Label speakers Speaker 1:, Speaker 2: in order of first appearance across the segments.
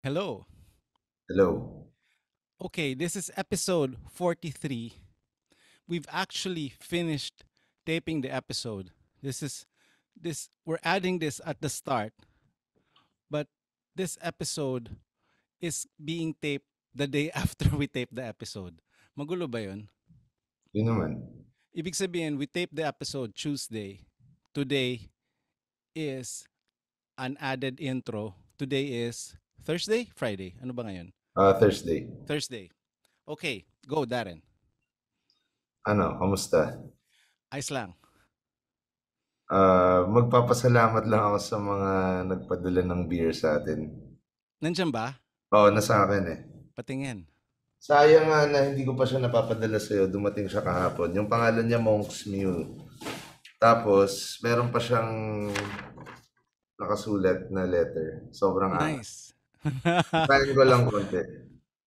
Speaker 1: Hello.
Speaker 2: Hello.
Speaker 1: Okay, this is episode 43. We've actually finished taping the episode. This is this we're adding this at the start, but this episode is being taped the day after we tape the episode. Magulo ba 'yun?
Speaker 2: Yun naman.
Speaker 1: Ibig sabihin, we taped the episode Tuesday. Today is an added intro. Today is Thursday, Friday. Ano ba ngayon?
Speaker 2: Thursday.
Speaker 1: Thursday. Okay, go Darren.
Speaker 2: Ano, kamusta?
Speaker 1: Ayos lang.
Speaker 2: Magpapasalamat lang ako sa mga nagpadala ng beer sa atin.
Speaker 1: Nandiyan ba?
Speaker 2: Oo, nasa akin eh.
Speaker 1: Patingin.
Speaker 2: Sayang nga na hindi ko pa siya napapadala sa'yo. Dumating siya kahapon. Yung pangalan niya Monk's Mule. Tapos, meron pa siyang nakasulat na letter. Sobrang angas.
Speaker 1: Nice.
Speaker 2: Basahin ko lang konti.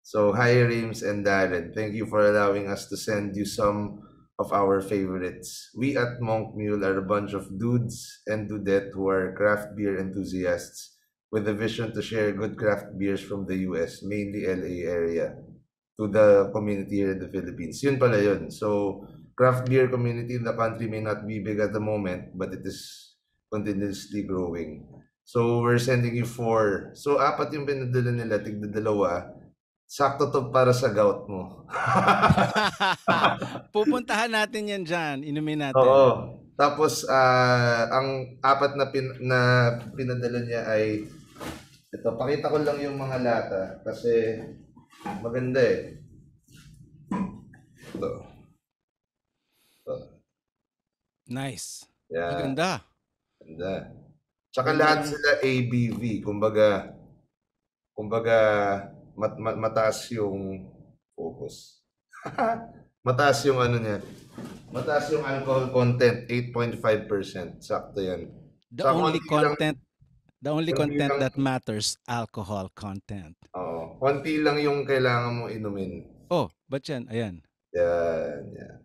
Speaker 2: So, hi Rayms and Daren. Thank you for allowing us to send you some of our favorites. We at Monk Mule are a bunch of dudes and dudette who are craft beer enthusiasts with a vision to share good craft beers from the US, mainly LA area, to the community here in the Philippines. Yun pala yun. So, craft beer community in the country may not be big at the moment, but it is continuously growing. So, we're sending you four. So, apat yung pinadala nila, tigda dalawa. Sakto to para sa gout mo.
Speaker 1: Pupuntahan natin yan dyan. Inumin
Speaker 2: Oo.
Speaker 1: natin.
Speaker 2: Tapos, ang apat na pinadala niya ay ito, pakita ko lang yung mga lata kasi maganda eh. Ito. Ito.
Speaker 1: Nice.
Speaker 2: Yan.
Speaker 1: Maganda.
Speaker 2: Ganda. Tsaka
Speaker 1: Ganda
Speaker 2: lahat
Speaker 1: ng...
Speaker 2: sila ABV. Kumbaga mataas yung focus. Mataas yung ano niya. Mataas yung alcohol content, 8.5%. Sakto yan.
Speaker 1: The
Speaker 2: Tsaka
Speaker 1: only
Speaker 2: konti lang,
Speaker 1: content, the only
Speaker 2: konti
Speaker 1: content
Speaker 2: lang,
Speaker 1: that matters, alcohol content.
Speaker 2: konti lang yung kailangan mo inumin.
Speaker 1: Oh, ba't yan? Ayan.
Speaker 2: Yan, yan.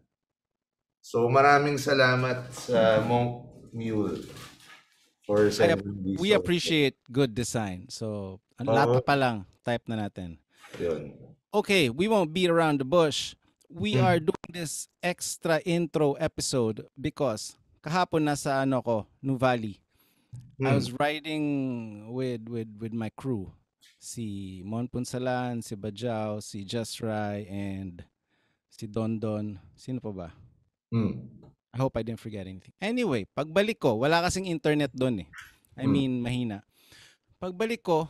Speaker 2: So maraming salamat sa Monk Mule for sending these
Speaker 1: We
Speaker 2: also.
Speaker 1: appreciate good design. So, ang
Speaker 2: Oo,
Speaker 1: lata pa lang, type na natin.
Speaker 2: yun.
Speaker 1: Okay, we won't beat around the bush. We are doing this extra intro episode because kahapon nasa ano ko, Nuvali. I
Speaker 2: Hmm.
Speaker 1: was riding with my crew. Si Mon Punsalan, si Bajao, si Just Rai, and si Dondon. Sino pa ba?
Speaker 2: Hmm.
Speaker 1: I hope I didn't forget anything. Anyway, pagbalik ko, wala kasing internet doon eh. I
Speaker 2: Hmm.
Speaker 1: mean, mahina. Pagbalik ko,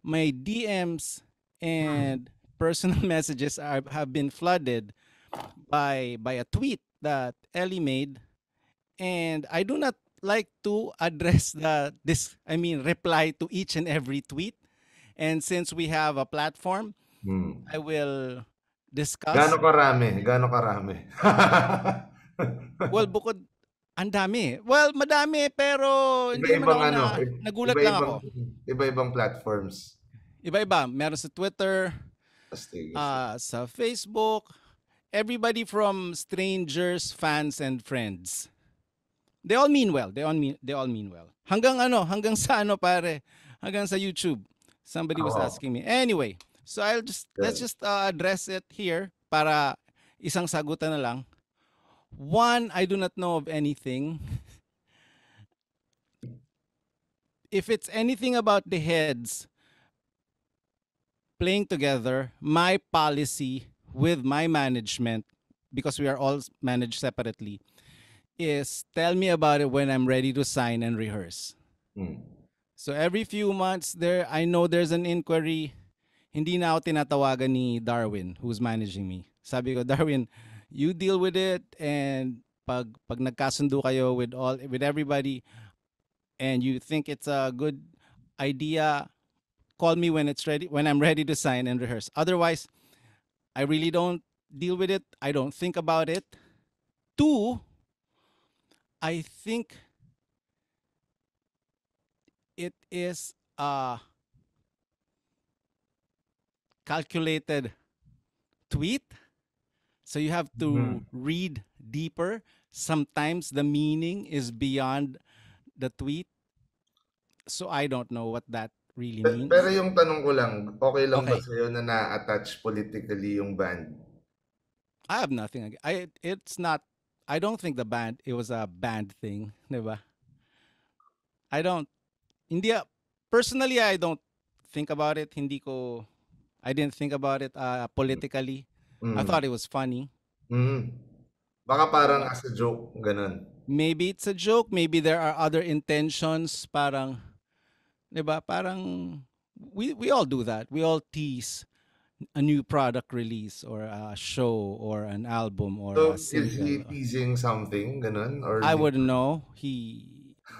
Speaker 1: my DMs and personal messages have been flooded by a tweet that Ellie made, and I do not like to address reply to each and every tweet. And since we have a platform,
Speaker 2: Hmm.
Speaker 1: I will discuss.
Speaker 2: Gaano karami? Gaano karami?
Speaker 1: Well, bukod ang dami. Well, madami pero hindi naman
Speaker 2: Iba-ibang
Speaker 1: ako
Speaker 2: ano,
Speaker 1: nagulat lang
Speaker 2: iba-ibang
Speaker 1: ako.
Speaker 2: iba-ibang platforms.
Speaker 1: Iba-iba. Meron sa Twitter,
Speaker 2: Astig, astig.
Speaker 1: sa Facebook, everybody from strangers, fans, and friends. They all mean well. They all mean well. Hanggang sa ano pare, hanggang sa YouTube. Somebody was
Speaker 2: Oo,
Speaker 1: asking me. Anyway, so let's
Speaker 2: yun.
Speaker 1: just address it here para isang sagutan na lang. One, I do not know of anything. If it's anything about the heads playing together, my policy with my management, because we are all managed separately, is tell me about it when I'm ready to sign and rehearse.
Speaker 2: Hmm.
Speaker 1: So every few months I know there's an inquiry. Hindi na ako tinatawagan ni Darwin, who's managing me. Sabi ko, Darwin, you deal with it, and pag nagkasundo kayo with everybody and you think it's a good idea, call me when I'm ready to sign and rehearse. Otherwise, I really don't deal with it. I don't think about it. Two, I think it is a calculated tweet. So you have to
Speaker 2: Mhm.
Speaker 1: read deeper. Sometimes the meaning is beyond the tweet. So I don't know what that really
Speaker 2: Pero
Speaker 1: means.
Speaker 2: yung tanong ko lang, okay lang ba
Speaker 1: Okay,
Speaker 2: sa'yo na na-attach politically yung band?
Speaker 1: I have nothing. It's not. I don't think the band. It was a band thing, diba? I don't. Hindi. Personally, I don't think about it. Hindi ko. I didn't think about it politically. I
Speaker 2: Mm.
Speaker 1: thought it was funny,
Speaker 2: Mm. Baka parang
Speaker 1: diba?
Speaker 2: as a joke, ganun.
Speaker 1: Maybe it's a joke. Maybe there are other intentions. Parang, diba? Parang we all do that. We all tease a new product release or a show or an album or a
Speaker 2: So, is he
Speaker 1: single.
Speaker 2: teasing something, ganun? Or
Speaker 1: I
Speaker 2: di?
Speaker 1: wouldn't know. We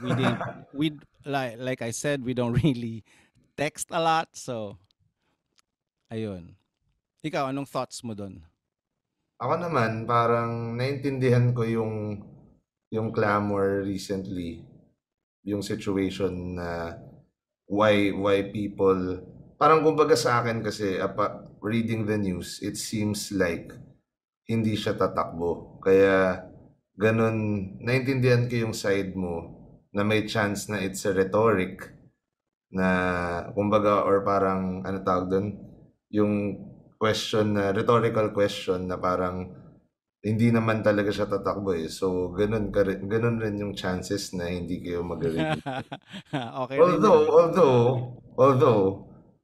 Speaker 1: didn't we like I said, we don't really text a lot, so ayun. Ikaw, anong thoughts mo doon?
Speaker 2: Ako naman, parang naintindihan ko yung clamor recently, yung situation na why people, parang kumbaga sa akin kasi, reading the news, it seems like hindi siya tatakbo. Kaya ganun, naintindihan ko yung side mo na may chance na it's a rhetoric na kumbaga or parang ano tawag dun, yung question na rhetorical question na parang hindi naman talaga siya tatakbo eh. So ganun rin yung chances na hindi kayo mag-agree.
Speaker 1: Okay rin
Speaker 2: Although,
Speaker 1: yun.
Speaker 2: although, although,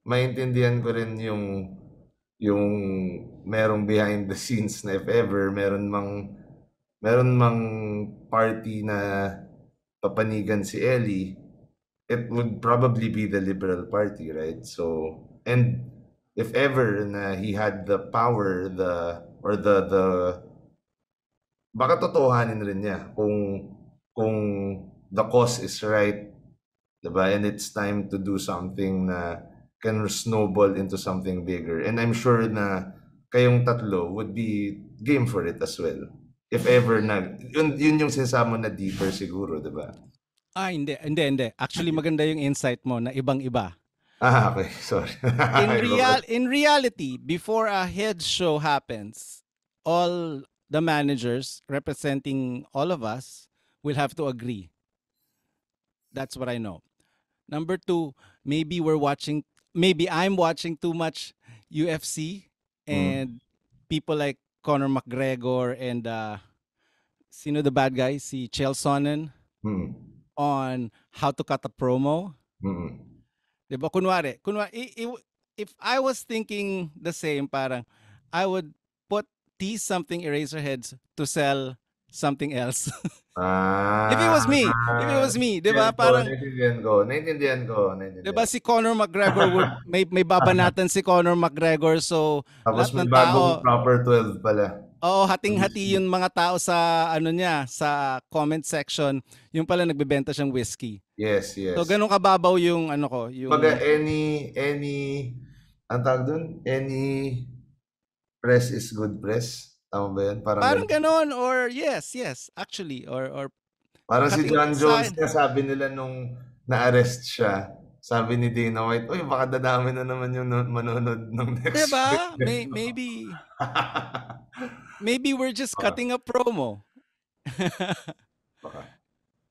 Speaker 2: maintindihan ko rin yung merong behind the scenes na if ever meron mang party na papanigan si Ellie, it would probably be the Liberal Party, right? So, and if ever na he had the power, the baka totohanin rin niya kung the cause is right, 'di ba? And it's time to do something na can snowball into something bigger. And I'm sure na kayong tatlo would be game for it as well. If ever na, yun yung sinasabi mo na deeper siguro, 'di ba?
Speaker 1: Hindi. Actually, maganda yung insight mo na ibang-iba.
Speaker 2: Okay. Sorry.
Speaker 1: In reality, before a head show happens, all the managers representing all of us will have to agree. That's what I know. Number two, maybe I'm watching too much UFC
Speaker 2: Mm,
Speaker 1: and people like Conor McGregor and sino the bad guy, si Chael Sonnen
Speaker 2: mm,
Speaker 1: on how to cut a promo.
Speaker 2: mm.
Speaker 1: 'Di ba? If I was thinking the same, parang I would put tease something Eraserheads to sell something else.
Speaker 2: Ah,
Speaker 1: If it was me, 'di
Speaker 2: naintindihan
Speaker 1: ba?
Speaker 2: ko,
Speaker 1: Parang
Speaker 2: naintindihan ko, naintindihan ko,
Speaker 1: 'di
Speaker 2: naintindihan
Speaker 1: ba
Speaker 2: ko.
Speaker 1: si Conor McGregor would may babanatan si Conor McGregor, so
Speaker 2: Tapos
Speaker 1: lahat
Speaker 2: may
Speaker 1: ng
Speaker 2: bagong
Speaker 1: tao,
Speaker 2: proper 12 pala.
Speaker 1: oo, hating-hati yung mga tao sa ano niya, sa comment section, yung pala nagbebenta siyang whiskey.
Speaker 2: Yes,
Speaker 1: So
Speaker 2: yes.
Speaker 1: ganun kababaw yung ano ko,
Speaker 2: Kumbaga
Speaker 1: yung
Speaker 2: any anong tawag dun? Any press is good press, tama ba yun? Parang
Speaker 1: parang
Speaker 2: gano'n.
Speaker 1: ganon, or yes, actually, or
Speaker 2: Parang si
Speaker 1: cutting
Speaker 2: John Jones
Speaker 1: aside.
Speaker 2: nga sabi nila nung na-arrest siya, sabi ni Dana White, "Uy, baka dadami na naman yung manonood nung next
Speaker 1: 'Di
Speaker 2: fight
Speaker 1: ba?
Speaker 2: nito."
Speaker 1: Maybe we're just
Speaker 2: Baka,
Speaker 1: cutting a promo.
Speaker 2: baka.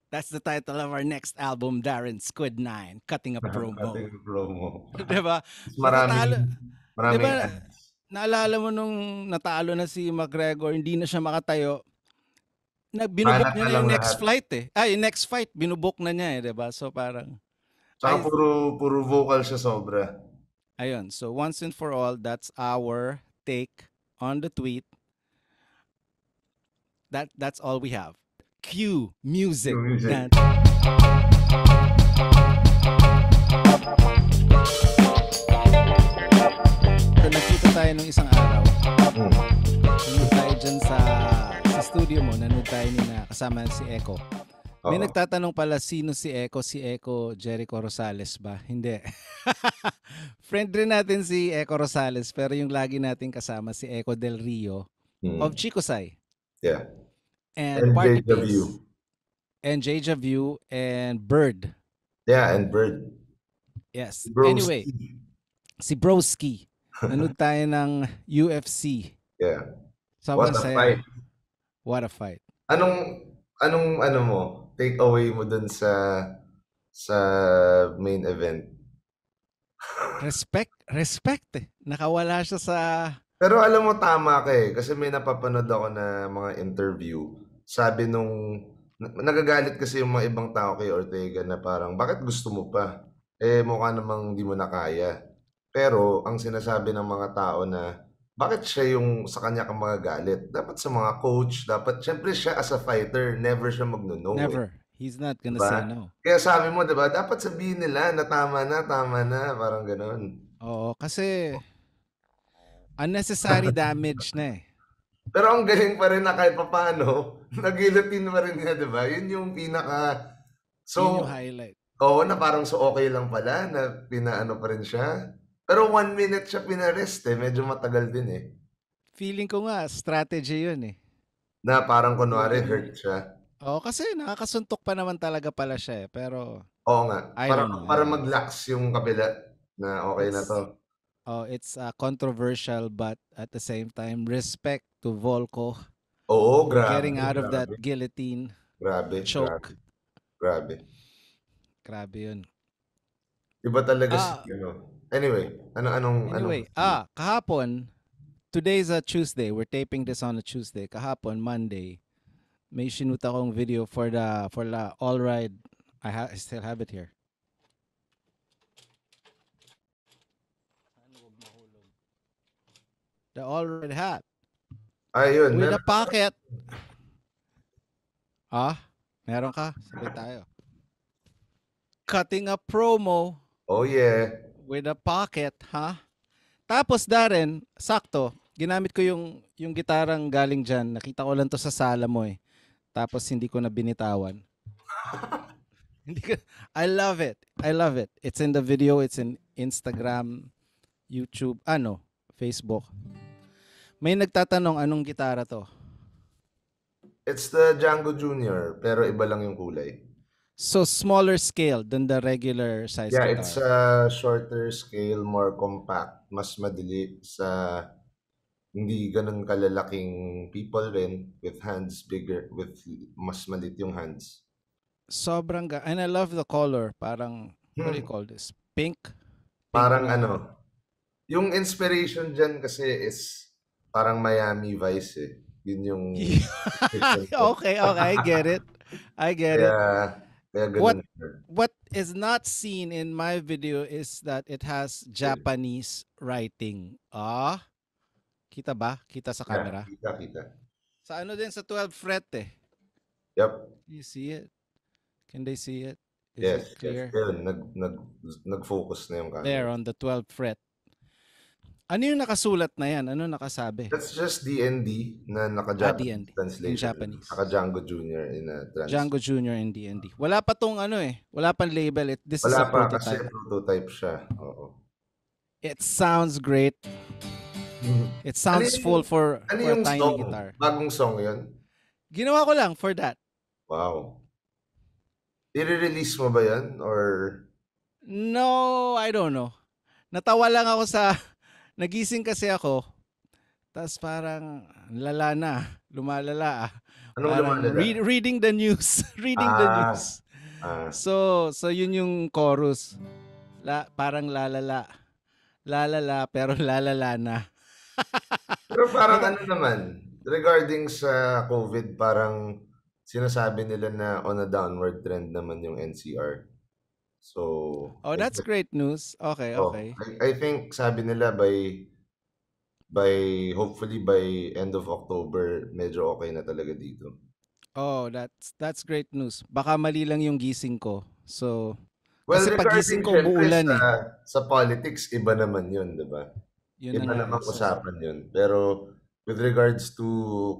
Speaker 1: That's the title of our next album, Daren Squid 9, Cutting a Promo.
Speaker 2: Cutting promo.
Speaker 1: 'Di ba?
Speaker 2: Mas
Speaker 1: So natalo, 'di
Speaker 2: maraming
Speaker 1: ba?
Speaker 2: ads.
Speaker 1: Naalala mo nung natalo na si McGregor, hindi na siya makatayo. Binubok
Speaker 2: Banat
Speaker 1: niya
Speaker 2: na
Speaker 1: na
Speaker 2: lang
Speaker 1: yung next
Speaker 2: lahat.
Speaker 1: flight eh. Yung next fight, binubok na niya eh, 'di ba? So parang
Speaker 2: Tsaka
Speaker 1: I
Speaker 2: puro vocal siya sobra.
Speaker 1: ayun. So once and for all, that's our take on the tweet. That's all we have. Cue music.
Speaker 2: Yung music.
Speaker 1: Dan. So nakita tayo nung isang araw.
Speaker 2: Hmm.
Speaker 1: Nanood tayo dyan sa studio mo. Nanood tayo kasama si Echo. May
Speaker 2: Oo.
Speaker 1: nagtatanong pala sino si Echo. Si Echo Jericho Rosales ba? Hindi. Friend rin natin si Echo Rosales pero yung lagi nating kasama si Echo Del Rio of
Speaker 2: Hmm.
Speaker 1: Chicosay
Speaker 2: Yeah.
Speaker 1: and
Speaker 2: And
Speaker 1: Party
Speaker 2: Deja
Speaker 1: Pace
Speaker 2: Vu.
Speaker 1: and Jeja View and Bird.
Speaker 2: Yeah, and Bird.
Speaker 1: Yes. Anyway,
Speaker 2: Broski.
Speaker 1: si Broski. Nanood tayo ng UFC.
Speaker 2: Yeah.
Speaker 1: Sobrang
Speaker 2: What a
Speaker 1: saya.
Speaker 2: fight.
Speaker 1: What a fight.
Speaker 2: Anong ano mo, take away mo dun sa main event?
Speaker 1: Respect eh. Nakawala siya sa
Speaker 2: Pero alam mo tama ka, eh, kasi may napapanood ako na mga interview. Sabi nung nagagalit kasi yung mga ibang tao kay Ortega na parang, "Bakit gusto mo pa? Eh, mukha namang di mo na kaya." Pero ang sinasabi ng mga tao na, bakit siya yung sa kanya ka magagalit? Dapat sa mga coach, dapat siyempre siya as a fighter, never siya magno-no, eh,
Speaker 1: never. He's not
Speaker 2: 'di
Speaker 1: gonna
Speaker 2: ba?
Speaker 1: say no.
Speaker 2: Kaya sabi mo 'di ba, dapat sabihin nila na tama na, parang gano'n.
Speaker 1: Oo, kasi unnecessary damage na eh.
Speaker 2: Pero ang galing pa rin na kahit papaano, nag-guillotine pa rin niya, 'di ba? Yun yung pinaka so,
Speaker 1: Yun yung highlight.
Speaker 2: oo, na parang so okey lang pala na pinaano pa rin siya. Pero 1 minute siya pinarest, eh, medyo matagal din, eh,
Speaker 1: Feeling ko nga strategy yun eh.
Speaker 2: na parang kunwari
Speaker 1: Yung
Speaker 2: hurt siya.
Speaker 1: Oo, kasi nakakasuntok pa naman talaga pala siya eh. Pero
Speaker 2: Oo nga,
Speaker 1: I
Speaker 2: para
Speaker 1: don't know, I
Speaker 2: para
Speaker 1: don't know.
Speaker 2: mag-lax yung kabila na okey na 'to.
Speaker 1: It's controversial but at the same time respect to Volko
Speaker 2: Oo,
Speaker 1: for
Speaker 2: grabe,
Speaker 1: getting out of that
Speaker 2: grabe,
Speaker 1: guillotine
Speaker 2: grabe, grabe,
Speaker 1: choke.
Speaker 2: grabe.
Speaker 1: Grabe yun.
Speaker 2: Iba talaga si
Speaker 1: Ah,
Speaker 2: ano anyway, anong
Speaker 1: anyway, kahapon, today's a Tuesday. We're taping this on a Tuesday. Kahapon, Monday, may shoot akong video for the all ride. I still have it here. The all ride hat
Speaker 2: ayun
Speaker 1: with a
Speaker 2: meron
Speaker 1: pocket. Ah, meron ka? Sabay tayo. Cutting a promo
Speaker 2: oh yeah.
Speaker 1: with a pocket, ha? Tapos Darren, sakto, ginamit ko yung gitarang galing diyan. Nakita ko lang to sa sala mo eh. Tapos hindi ko na binitawan. Hindi ko, I love it. I love it. It's in the video, it's in Instagram, YouTube, Facebook. May nagtatanong anong gitara to.
Speaker 2: It's the Django Junior, pero iba lang yung kulay.
Speaker 1: So smaller scale than the regular size
Speaker 2: Yeah, it's
Speaker 1: guitar.
Speaker 2: a shorter scale, more compact, mas madali sa hindi gano'n kalalaking people rin with hands bigger, with mas maliit yung hands.
Speaker 1: And I love the color. Parang, what do you
Speaker 2: Hmm,
Speaker 1: call this? Pink? Pink
Speaker 2: parang
Speaker 1: na.
Speaker 2: ano, yung inspiration diyan kasi is parang Miami Vice, eh. Yun yung inspiration ko.
Speaker 1: Okay, okay, I get it. I get
Speaker 2: Kaya
Speaker 1: it.
Speaker 2: kaya
Speaker 1: What
Speaker 2: gano'n siya.
Speaker 1: what is not seen in my video is that it has Japanese writing. Kita ba? Kita sa
Speaker 2: Yeah,
Speaker 1: camera?
Speaker 2: kita.
Speaker 1: Sa ano din sa 12 fret eh.
Speaker 2: Yep.
Speaker 1: You see it? Can they see it? Is
Speaker 2: Yes,
Speaker 1: it
Speaker 2: yes.
Speaker 1: clear?
Speaker 2: Ayun, nag-focus na yung
Speaker 1: There
Speaker 2: camera.
Speaker 1: on the 12 fret. Ano yung nakasulat na yan? Ano nakasabi?
Speaker 2: That's just D&D na naka-Japanese
Speaker 1: DND in
Speaker 2: translation.
Speaker 1: Japanese.
Speaker 2: Naka-Django Junior in a
Speaker 1: Django Jr. and DND. Wala pa tong wala pang label. This is
Speaker 2: Wala
Speaker 1: a
Speaker 2: pa kasi
Speaker 1: prototype.
Speaker 2: prototype siya. Oo.
Speaker 1: It sounds great.
Speaker 2: Mhm.
Speaker 1: It
Speaker 2: Ano
Speaker 1: sounds
Speaker 2: yung
Speaker 1: full for
Speaker 2: ano
Speaker 1: for a
Speaker 2: yung
Speaker 1: tiny
Speaker 2: song?
Speaker 1: guitar.
Speaker 2: Bagong song 'yun?
Speaker 1: Ginawa ko lang for that.
Speaker 2: Wow. I-re-release mo ba 'yan or
Speaker 1: No, I don't know. Natawa lang ako sa nagising kasi ako. Tapos parang lala na, lumalala.
Speaker 2: anong
Speaker 1: Parang
Speaker 2: lumalala?
Speaker 1: reading the news, reading the
Speaker 2: Ah,
Speaker 1: news.
Speaker 2: ah.
Speaker 1: So yun yung chorus. Parang lalala. Lalala pero lalala na.
Speaker 2: Pero parang
Speaker 1: Nata-
Speaker 2: ano naman, regarding sa COVID, parang sinasabi nila na on a downward trend naman yung NCR. So,
Speaker 1: oh,
Speaker 2: I
Speaker 1: that's
Speaker 2: guess,
Speaker 1: great news. Okay,
Speaker 2: oh,
Speaker 1: okay.
Speaker 2: I think sabi nila by hopefully by end of October, medyo okay na talaga dito.
Speaker 1: Oh, that's great news. Baka mali lang yung gising ko. So,
Speaker 2: Well,
Speaker 1: kasi pagising
Speaker 2: regarding
Speaker 1: ko
Speaker 2: siyempre
Speaker 1: umuulan eh.
Speaker 2: sa politics, iba naman yun, di ba?
Speaker 1: Yun na
Speaker 2: Iba
Speaker 1: nga eh.
Speaker 2: namang
Speaker 1: So,
Speaker 2: usapan yun. Pero with regards to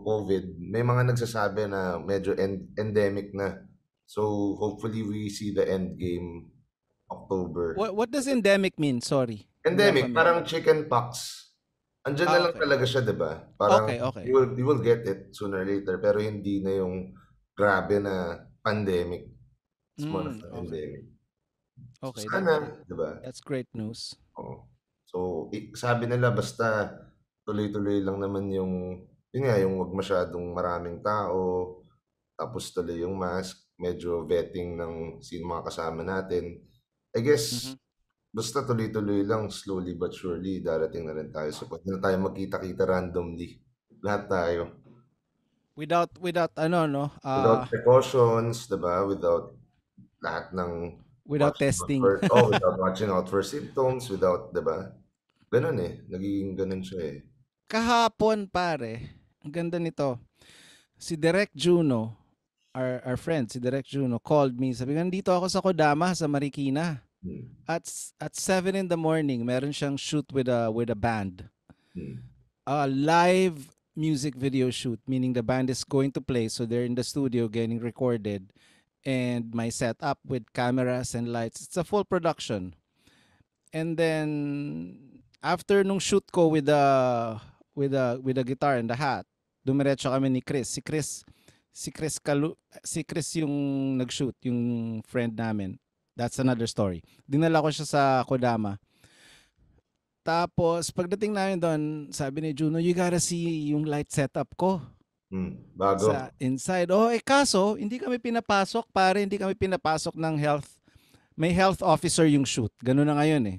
Speaker 2: COVID, may mga nagsasabi na medyo endemic na. So hopefully we see the end game October.
Speaker 1: what does endemic mean? Sorry. Hindi ako
Speaker 2: Endemic,
Speaker 1: familiar.
Speaker 2: parang chickenpox. Andiyan na lang
Speaker 1: Okay.
Speaker 2: talaga siya, 'di ba? Parang
Speaker 1: Okay, okay.
Speaker 2: you will get it sooner or later, pero hindi na yung grabe na pandemic. It's more of an
Speaker 1: Okay.
Speaker 2: endemic. So
Speaker 1: Okay,
Speaker 2: sana, 'di ba?
Speaker 1: that's great news.
Speaker 2: Oo. So sabi nila basta tuloy-tuloy lang naman yung yun nga, yung 'wag masyadong maraming tao, tapos tuloy yung mask, medyo vetting ng sino mga kasama natin. I guess
Speaker 1: Mhm.
Speaker 2: Basta tuloy-tuloy lang, slowly but surely, darating na rin tayo. So, pwede na tayo magkita-kita randomly. Lahat tayo.
Speaker 1: Without ano no,
Speaker 2: Without precautions, diba? Without lahat ng
Speaker 1: without
Speaker 2: watching out
Speaker 1: testing.
Speaker 2: for, without watching out for symptoms, without, diba? Ganun eh. Nagiging ganun siya eh.
Speaker 1: Kahapon pare, ang ganda nito. Si Direk Juno, our friend, si Direk Juno called me. Sabi, nandito ako sa Kodama sa Marikina.
Speaker 2: Hmm.
Speaker 1: At 7 in the morning, meron siyang shoot with a band.
Speaker 2: Hmm.
Speaker 1: A live music video shoot, meaning the band is going to play, so they're in the studio getting recorded, and my setup with cameras and lights. It's a full production. And then after nung shoot ko with the guitar and the hat, dumiretso kami ni Chris. Si Chris yung nag-shoot, yung friend namin. That's another story. Dinala ko siya sa Kodama. Tapos pagdating namin doon, sabi ni Juno, you gotta see yung light setup ko.
Speaker 2: Bago.
Speaker 1: Sa inside. Kaso, hindi kami pinapasok, pare. Hindi kami pinapasok ng health. May health officer yung shoot. Ganun na ngayon eh.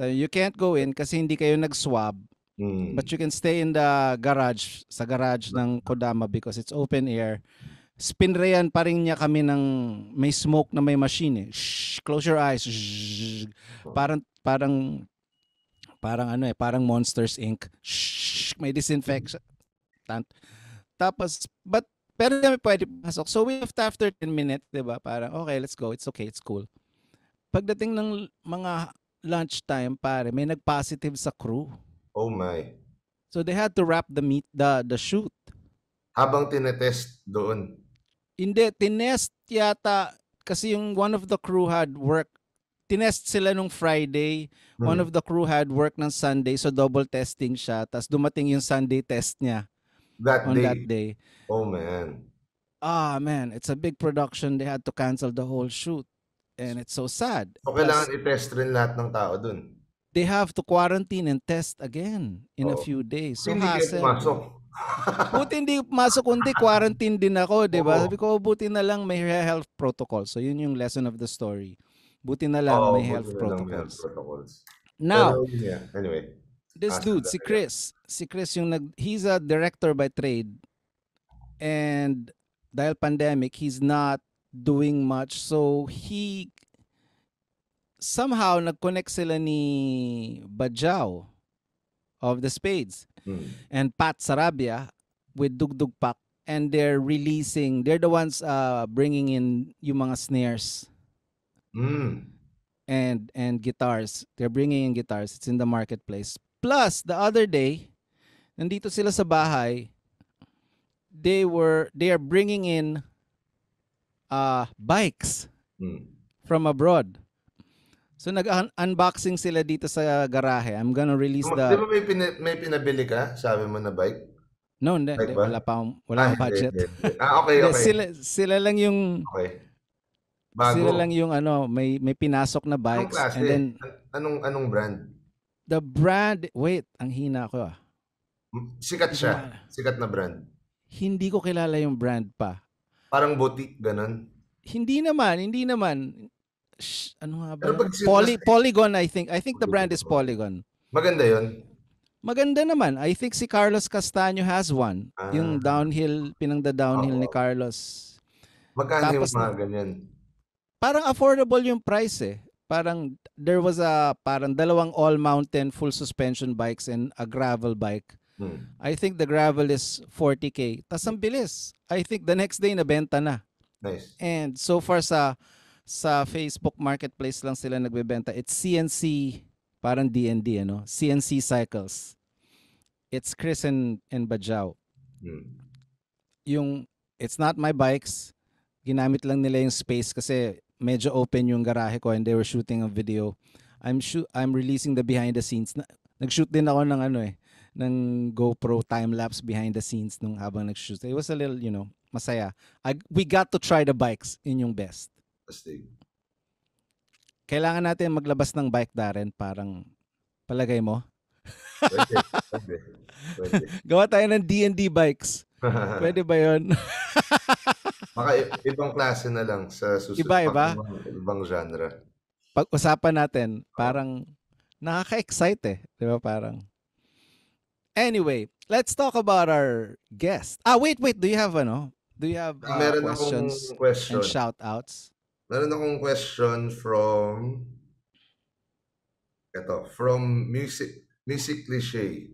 Speaker 1: So you can't go in kasi hindi kayo nag-swab. But you can stay in the garage, sa garage ng Kodama because it's open air. Spinrayan pa rin niya kami ng may smoke na may machine eh. Shh, close your eyes. Shh. Parang ano eh, parang Monsters Inc. Shh, may disinfection. Tapos, pero kami pwede pasok. So we left after 10 minutes, diba? Parang, okay, let's go. It's okay, it's cool. Pagdating ng mga lunchtime, pare, may nag-positive sa crew.
Speaker 2: Oh my.
Speaker 1: So they had to wrap the shoot.
Speaker 2: Habang tinetest doon?
Speaker 1: Hindi, tinest yata kasi yung one of the crew had work. Tinest sila nung Friday. One of the crew had work ng Sunday, so double testing siya. Tapos dumating yung Sunday test niya. That day.
Speaker 2: Oh man.
Speaker 1: Man, it's a big production. They had to cancel the whole shoot. And it's so sad.
Speaker 2: So kailangan i-test rin lahat ng tao dun?
Speaker 1: They have to quarantine and test again in a few days. So
Speaker 2: hindi kayo pumasok.
Speaker 1: Buti hindi pumasok, kundi quarantine din ako, di ba? Sabi ko, buti na lang may health protocol. So yun yung lesson of the story. Buti na lang may health protocols. Now,
Speaker 2: anyway,
Speaker 1: this dude, si Chris yung he's a director by trade. And dahil pandemic, he's not doing much. So he somehow nag-connect sila ni Bajao of the Spades and Pat Sarabia with Dugdug Pak, and they're the ones bringing in yung mga snares and guitars. They're bringing in guitars. It's in the marketplace. Plus, the other day, nandito sila sa bahay, they are bringing in bikes from abroad. So nag-unboxing sila dito sa garahe. I'm gonna release
Speaker 2: Di ba may pinabili ka? Sabi mo na bike?
Speaker 1: No, hindi. Wala pa budget.
Speaker 2: Okay.
Speaker 1: Sila lang yung
Speaker 2: Bago.
Speaker 1: Sila lang yung may pinasok na bikes.
Speaker 2: Anong klase?
Speaker 1: And then
Speaker 2: anong brand?
Speaker 1: The brand, wait, ang hina ko
Speaker 2: Sikat siya. Sikat na brand.
Speaker 1: Hindi ko kilala yung brand pa.
Speaker 2: Parang boutique, ganun?
Speaker 1: Hindi naman. Ano nga ba? Polygon, I think. I think the brand is Polygon.
Speaker 2: Maganda yun?
Speaker 1: Maganda naman. I think si Carlos Castaño has one. Yung downhill, downhill ni Carlos.
Speaker 2: Magkano yung mga ganyan?
Speaker 1: Parang affordable yung price eh. Parang there was parang dalawang all-mountain full suspension bikes and a gravel bike. I think the gravel is 40K. Tas ang bilis. I think the next day nabenta na.
Speaker 2: Nice.
Speaker 1: And so far sa Facebook Marketplace lang sila nagbebenta. It's CNC, parang DND, CNC Cycles. It's Chris and Bajao. It's not my bikes. Ginamit lang nila yung space kasi medyo open yung garahe ko and they were shooting a video. I'm releasing the behind the scenes. Nag-shoot din ako ng GoPro time lapse behind the scenes nung habang nag-shoot. It was a little, masaya. We got to try the bikes. Yun yung best. Kailangan natin maglabas ng bike, Daren, parang palagay mo?
Speaker 2: Pwede.
Speaker 1: Gawa tayo ng D&D bikes. Pwede ba yun?
Speaker 2: Baka ibang klase na lang sa susunod.
Speaker 1: Iba?
Speaker 2: Ibang genre.
Speaker 1: pag-usapan natin,
Speaker 2: Oo.
Speaker 1: parang nakaka-excite eh. Di ba? Parang, anyway, let's talk about our guest. Wait. Do you have, do you have
Speaker 2: Meron akong
Speaker 1: questions and
Speaker 2: question.
Speaker 1: shout outs?
Speaker 2: Meron akong question from Music Cliche.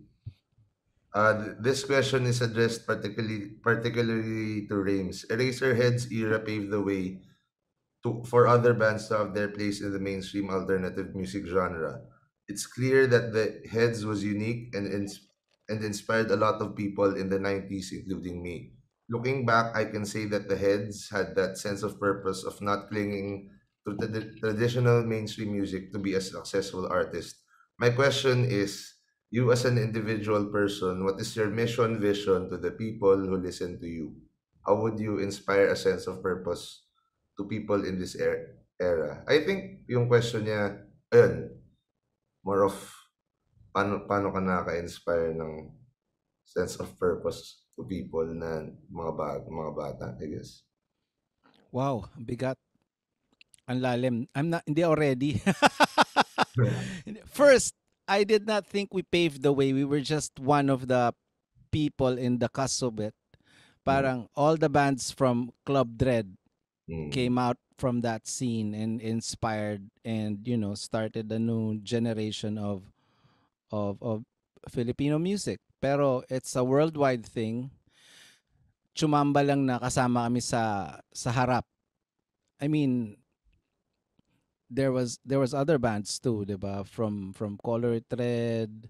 Speaker 2: This question is addressed particularly to Rayms. Eraserheads era paved the way for other bands to have their place in the mainstream alternative music genre. It's clear that the Heads was unique and inspired a lot of people in the 90s, including me. Looking back, I can say that the Heads had that sense of purpose of not clinging to the traditional mainstream music to be a successful artist. My question is, you as an individual person, what is your mission vision to the people who listen to you? How would you inspire a sense of purpose to people in this era? I think yung question niya, ayun, more of paano ka nakaka-inspire ng sense of purpose to people na mga bata, I guess.
Speaker 1: Wow, bigat. Ang lalim. Hindi ako ready. First, I did not think we paved the way. We were just one of the people in the cusp of it.
Speaker 2: Mm,
Speaker 1: Parang all the bands from Club Dread
Speaker 2: mm,
Speaker 1: came out from that scene and inspired and started a new generation of Filipino music. Pero it's a worldwide thing. Chumamba lang na kasama kami sa harap. I mean, there was other bands too, 'di ba? From Color Thread,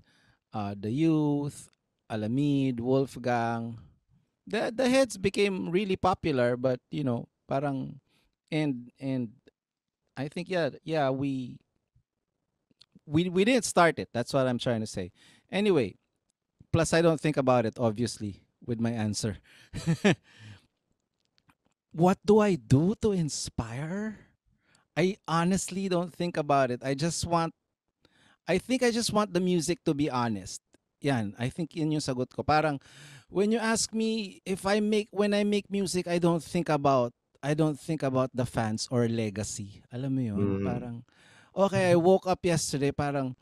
Speaker 1: The Youth, Alamid, Wolfgang. The Heads became really popular, but parang and I think yeah we didn't start it. That's what I'm trying to say. Anyway, plus I don't think about it obviously with my answer. What do I do to inspire? I honestly don't think about it. I just want the music to be honest. Yan, I think yun yung sagot ko. Parang when you ask me if when I make music, I don't think about the fans or legacy. Alam mo yun?
Speaker 2: mm.
Speaker 1: Parang okay, I woke up yesterday parang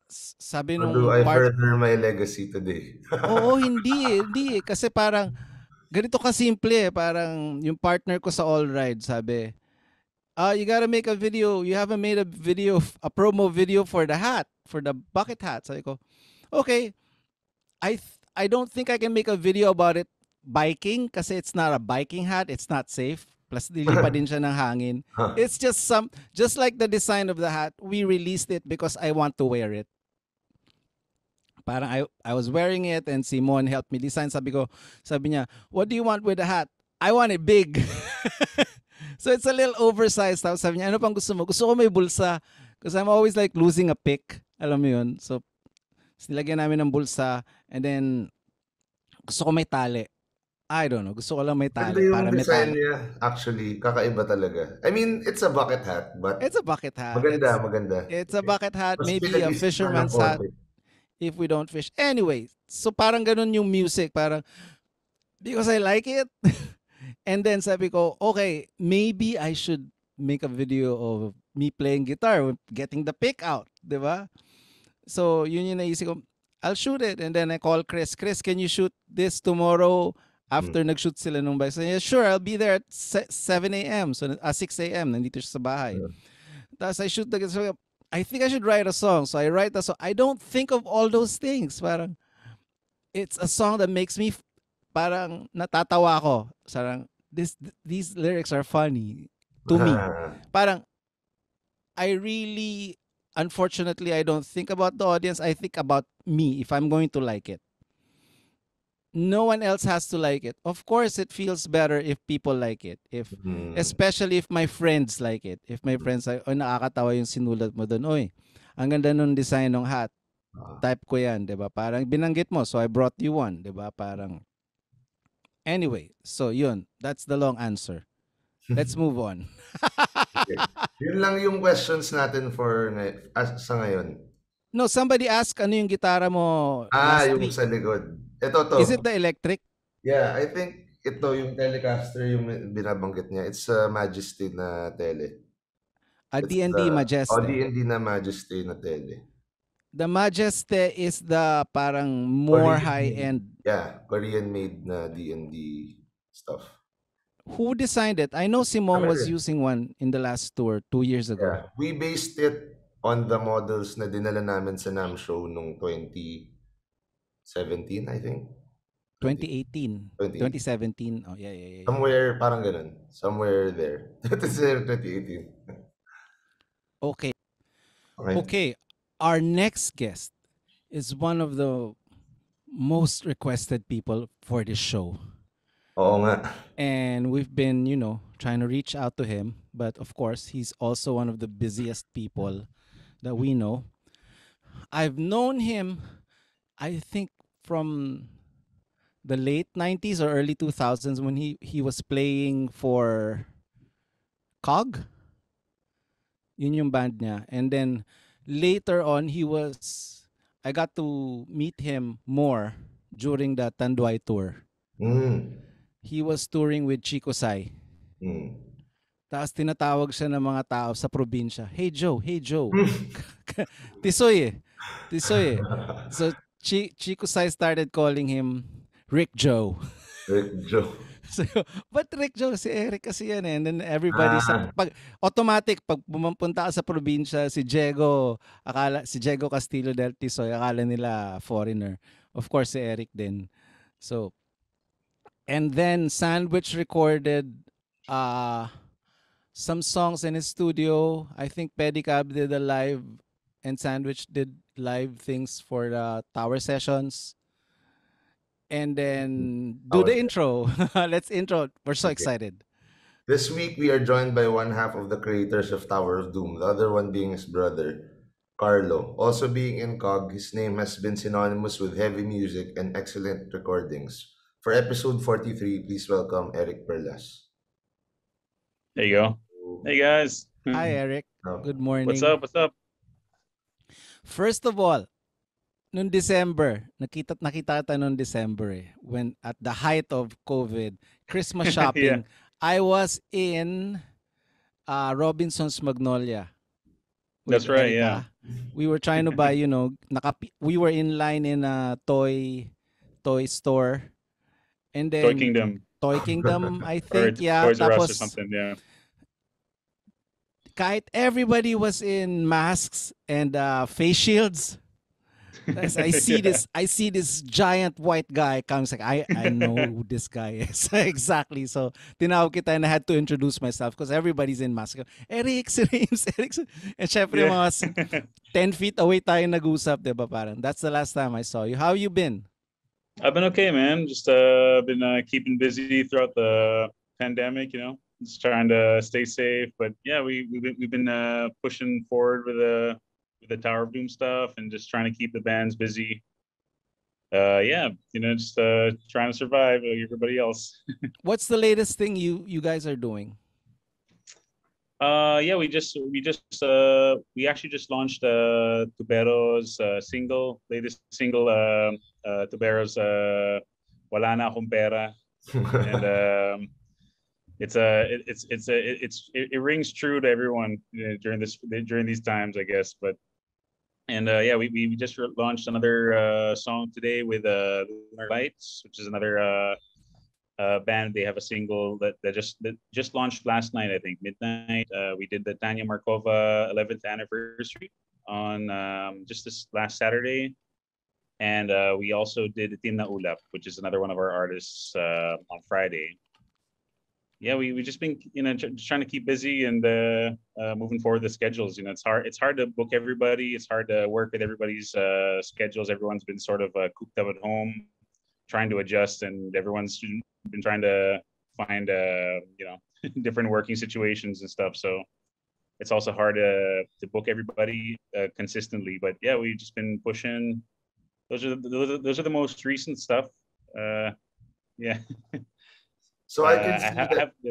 Speaker 1: sabi
Speaker 2: How do
Speaker 1: nung
Speaker 2: I
Speaker 1: part
Speaker 2: further my legacy today?
Speaker 1: oo, hindi eh. Kasi parang ganito kasimple eh. Parang yung partner ko sa All Ride sabi, you gotta make a video. You haven't made a video, a promo video for the hat, for the bucket hat. Sabi ko, okay, I don't think I can make a video about it biking kasi it's not a biking hat. It's not safe. Plus, dilipa din siya ng hangin.
Speaker 2: Huh.
Speaker 1: It's just like the design of the hat. We released it because I want to wear it. Parang I was wearing it and Simon helped me design. Sabi niya, what do you want with the hat? I want it big. So it's a little oversized. Tapos sabi niya, ano pang gusto mo? Gusto ko may bulsa. Because I'm always like losing a pick. Alam mo yun? So, nilagyan namin ng bulsa. And then, gusto ko may tali. I don't know. Gusto ko lang may
Speaker 2: Ganda
Speaker 1: tali.
Speaker 2: yung
Speaker 1: Para
Speaker 2: design
Speaker 1: metal.
Speaker 2: niya. Actually, kakaiba talaga. I mean, it's a bucket hat, but
Speaker 1: It's a bucket hat.
Speaker 2: maganda, maganda.
Speaker 1: It's a bucket hat.
Speaker 2: Mas
Speaker 1: Maybe a
Speaker 2: pinag-isipan ng
Speaker 1: fisherman's hat
Speaker 2: konti.
Speaker 1: if we don't fish. Anyway, so parang ganun yung music. Parang, because I like it. And then sabi ko, okay, maybe I should make a video of me playing guitar, getting the pick out, di ba? So, yun yung naisip ko, I'll shoot it. And then I call Chris. Chris, can you shoot this tomorrow
Speaker 2: Mm.
Speaker 1: after nag-shoot sila nung bike? So, yeah, sure, I'll be there at 7 a.m. So, 6 a.m. Nandito siya sa bahay.
Speaker 2: Mm.
Speaker 1: Tapos I shoot the guitar. I think I should write a song. So I write a song. I don't think of all those things. Parang, it's a song that makes me parang natatawa ako. Sarang these lyrics are funny to me. Parang I really unfortunately I don't think about the audience. I think about me if I'm going to like it. No one else has to like it. Of course, it feels better if people like it. If
Speaker 2: Mm.
Speaker 1: especially if my friends like it. If my friends like, "Oy, nakakatawa yung sinulat mo doon. Oy, ang ganda nung design ng hat.
Speaker 2: Ah,
Speaker 1: Type ko yan, 'di ba? Parang binanggit mo, so I brought you one, 'di ba? Parang anyway, so yun. That's the long answer. Let's move on.
Speaker 2: okay. Yun lang yung questions natin sa ngayon.
Speaker 1: No, somebody asked ano yung gitara mo last
Speaker 2: Yung
Speaker 1: week.
Speaker 2: sa likod. Ito.
Speaker 1: Is it the electric?
Speaker 2: Yeah, I think ito yung Telecaster yung binabanggit niya. It's a Majesty na tele.
Speaker 1: A
Speaker 2: It's
Speaker 1: D&D Majeste.
Speaker 2: D&D na Majesty na tele.
Speaker 1: The Majeste is the parang more
Speaker 2: Korean made.
Speaker 1: high-end.
Speaker 2: Yeah, Korean made na D&D stuff.
Speaker 1: Who designed it? I know Simong
Speaker 2: Kami
Speaker 1: was
Speaker 2: rin.
Speaker 1: using one in the last tour 2 years ago.
Speaker 2: Yeah. We based it on the models na dinala namin sa NAM show nung 2017, I think. 20,
Speaker 1: 2018,
Speaker 2: 2018.
Speaker 1: 2017. Oh, yeah, yeah, yeah, yeah.
Speaker 2: Somewhere, parang ganun. Somewhere there. 2018.
Speaker 1: Okay.
Speaker 2: Okay.
Speaker 1: Okay. Our next guest is one of the most requested people for this show.
Speaker 2: Oo nga.
Speaker 1: And we've been, trying to reach out to him. But of course, he's also one of the busiest people that we know. I've known him, I think, from the late 90s or early 2000s when he was playing for Cog. Yun yung band niya. And then later on, I got to meet him more during the Tanduay tour.
Speaker 2: Mm.
Speaker 1: He was touring with Chico Sai.
Speaker 2: Mm.
Speaker 1: Tapos tinatawag siya ng mga tao sa probinsya. Hey Joe, hey Joe.
Speaker 2: Hmm.
Speaker 1: Tisoy eh. Tisoy eh. So Chico Sai started calling him Rick Joe.
Speaker 2: Rick Joe.
Speaker 1: So, but Rick Joe, si Eric kasi yan eh. And then everybody,
Speaker 2: Ah.
Speaker 1: pag pumunta ka sa probinsya, si Diego Castillo del Tisoy, akala nila foreigner. Of course, si Eric din. So, and then Sandwich recorded some songs in his studio. I think Pedicab did a live and Sandwich did live things for the Tower Sessions. And then do the intro. Let's intro. We're so
Speaker 2: Okay.
Speaker 1: excited.
Speaker 2: This week we are joined by one half of the creators of Tower of Doom, the other one being his brother, Carlo. Also being in COG, his name has been synonymous with heavy music and excellent recordings. For episode 43, please welcome Eric Perlas.
Speaker 3: There you go. Hey guys.
Speaker 1: Hi Eric.
Speaker 2: No.
Speaker 1: Good morning.
Speaker 3: What's up? What's up?
Speaker 1: First of all, noong December, nakita kita noong December eh, when at the height of COVID, Christmas shopping, I was in Robinson's Magnolia. with
Speaker 3: That's right,
Speaker 1: Erica. We were trying to buy, we were in line in a toy store. And then
Speaker 3: Toy Kingdom.
Speaker 1: Toy Kingdom, I
Speaker 3: Or
Speaker 1: think, yeah.
Speaker 3: Toys R Us or
Speaker 1: Tapos,
Speaker 3: something, yeah.
Speaker 1: kahit everybody was in masks and face shields. As I see
Speaker 3: Yeah.
Speaker 1: I see this giant white guy comes like I know who this guy is. Exactly. So tinawag kita and I had to introduce myself because everybody's in mask. Eric, si Rayms, Eric. And syempre
Speaker 3: Yeah.
Speaker 1: mga 10 feet away tayo nag-usap, diba? Parang that's the last time I saw you. How you been?
Speaker 3: I've been okay, man. Just been keeping busy throughout the pandemic, just trying to stay safe. But yeah, we've been pushing forward with the Tower of Doom stuff and just trying to keep the bands busy. Yeah, just trying to survive like everybody else.
Speaker 1: What's the latest thing you guys are doing?
Speaker 3: Yeah, we actually just launched Tubero's latest single, Tubero's Wala Na Akong Pera. And it rings true to everyone during these times, I guess. But yeah, we just launched another song today with Lunar Lights, which is another band. They have a single that just launched last night, I think midnight. We did the Tanya Markova 11th anniversary on just this last Saturday, and we also did Tim Na Ulap, which is another one of our artists on Friday. Yeah, we just been just trying to keep busy and moving forward the schedules. It's hard to book everybody. It's hard to work with everybody's schedules. Everyone's been sort of cooped up at home, trying to adjust, and everyone's been trying to find different working situations and stuff. So it's also hard to book everybody consistently. But yeah, we've just been pushing. Those are the most recent stuff. Yeah.
Speaker 2: So I can see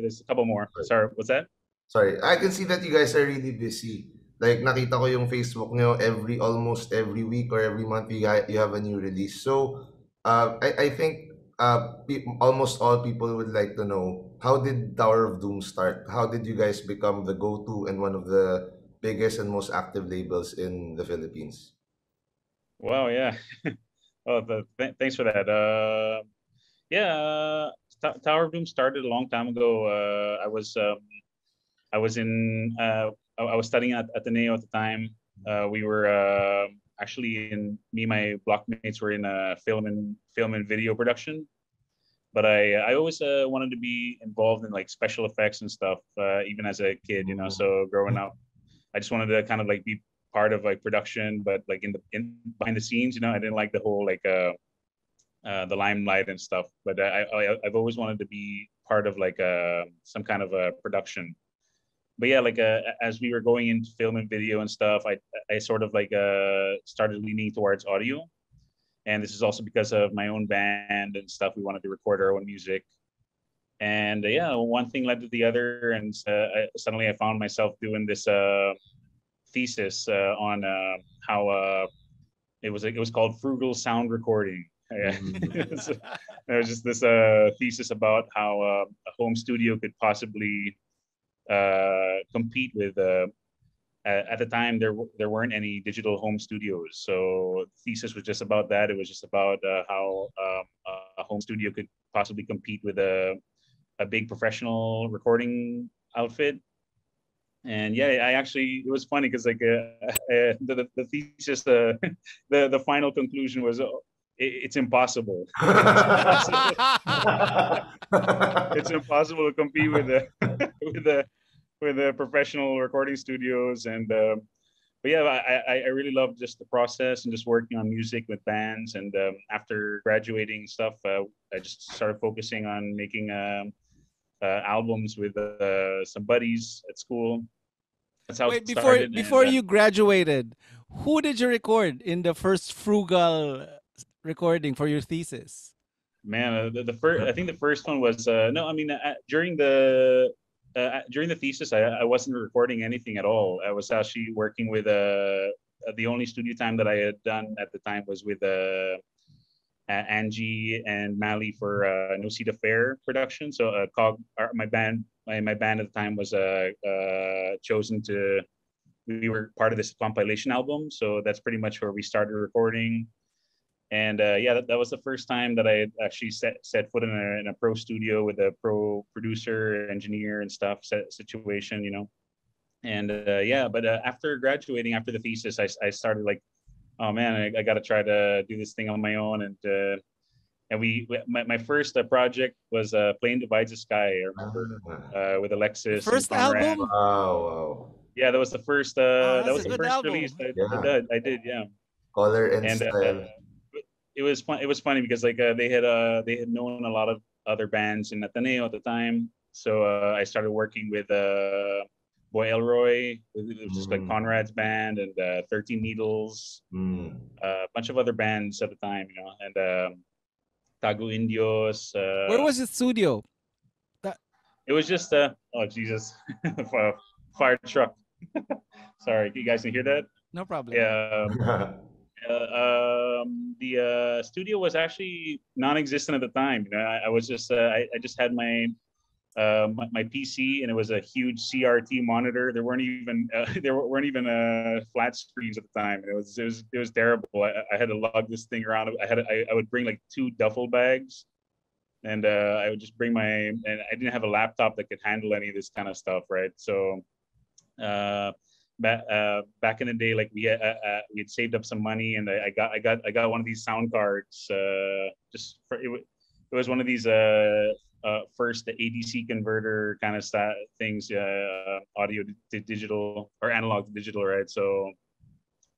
Speaker 3: there's a couple more. Sorry, what's that?
Speaker 2: Sorry, I can see that you guys are really busy. Like nakita ko yung Facebook nyo almost every week or every month you have a new release. So I think almost all people would like to know, how did Tower of Doom start? How did you guys become the go-to and one of the biggest and most active labels in the Philippines?
Speaker 3: Wow, yeah. Oh, thanks for that. Yeah, Tower of Doom started a long time ago. I was in I was studying at Ateneo at the time. We were actually in me and my blockmates were in film and video production. But I always wanted to be involved in like special effects and stuff, even as a kid, you know. So growing up, I just wanted to kind of like be part of like production, but like in behind the scenes, you know. I didn't like the whole like the limelight and stuff, but I've always wanted to be part of like some kind of a production. But yeah, like as we were going into film and video and stuff, I sort of like started leaning towards audio, and this is also because of my own band and stuff. We wanted to record our own music, and yeah, one thing led to the other, and suddenly I found myself doing this thesis on how it was called frugal sound recording. Yeah.
Speaker 2: Mm.
Speaker 3: So there was just this thesis about how a home studio could possibly compete with at the time there weren't any digital home studios, so the thesis was just about that. It was just about how a home studio could possibly compete with a big professional recording outfit. And yeah, I actually, it was funny because like the thesis the final conclusion was, it's impossible. It's impossible to compete with the with the with the professional recording studios. And but yeah, I really loved just the process and just working on music with bands. And after graduating stuff, I just started focusing on making albums with some buddies at school. That's how
Speaker 1: Wait,
Speaker 3: it started. And
Speaker 1: before you graduated, who did you record in the first frugal recording for your thesis?
Speaker 3: man, the first, I think the first one was no, I mean during the thesis, I wasn't recording anything at all. I was actually working with the only studio time that I had done at the time was with Angie and Mally for No Seat Affair production. So my band, my band at the time was chosen to. We were part of this compilation album, so that's pretty much where we started recording. And yeah, that was the first time that I had actually set foot in a pro studio with a pro producer, engineer, and stuff situation, you know. And yeah, but after graduating, after the thesis, I started like, oh man, I got to try to do this thing on my own. And my first project was Plane Divides the Sky. I remember with
Speaker 1: The
Speaker 3: Alexis and
Speaker 1: first
Speaker 3: Conrad.
Speaker 1: album?
Speaker 2: Wow, wow.
Speaker 3: Yeah, that was the first.
Speaker 1: Oh,
Speaker 3: That
Speaker 1: that's
Speaker 3: was
Speaker 1: a
Speaker 3: the
Speaker 1: good
Speaker 3: first
Speaker 1: album.
Speaker 3: release
Speaker 2: Yeah.
Speaker 3: I did. Yeah,
Speaker 2: Color and
Speaker 3: and
Speaker 2: style.
Speaker 3: it was fun. It was funny because like they had known a lot of other bands in Ateneo at the time. So I started working with Boy Elroy, which is like
Speaker 2: Mm.
Speaker 3: Conrad's band, and 13 Needles,
Speaker 2: Mm.
Speaker 3: a bunch of other bands at the time, you know, and Tago Indios.
Speaker 1: Where was the studio? That,
Speaker 3: It was just oh Jesus, fire truck. Sorry, you guys can hear that?
Speaker 1: no problem.
Speaker 3: Yeah. The studio was actually non-existent at the time. You know, I was just I just had my PC, and it was a huge CRT monitor. There weren't even there weren't even flat screens at the time, and it was terrible. I had to lug this thing around. I would bring like 2 duffel bags, and I would just bring and I didn't have a laptop that could handle any of this kind of stuff, right? So back in the day, like we had saved up some money, and I got one of these sound cards. Just for it was one of these first the ADC converter kind of things, audio to digital or analog to digital, right? So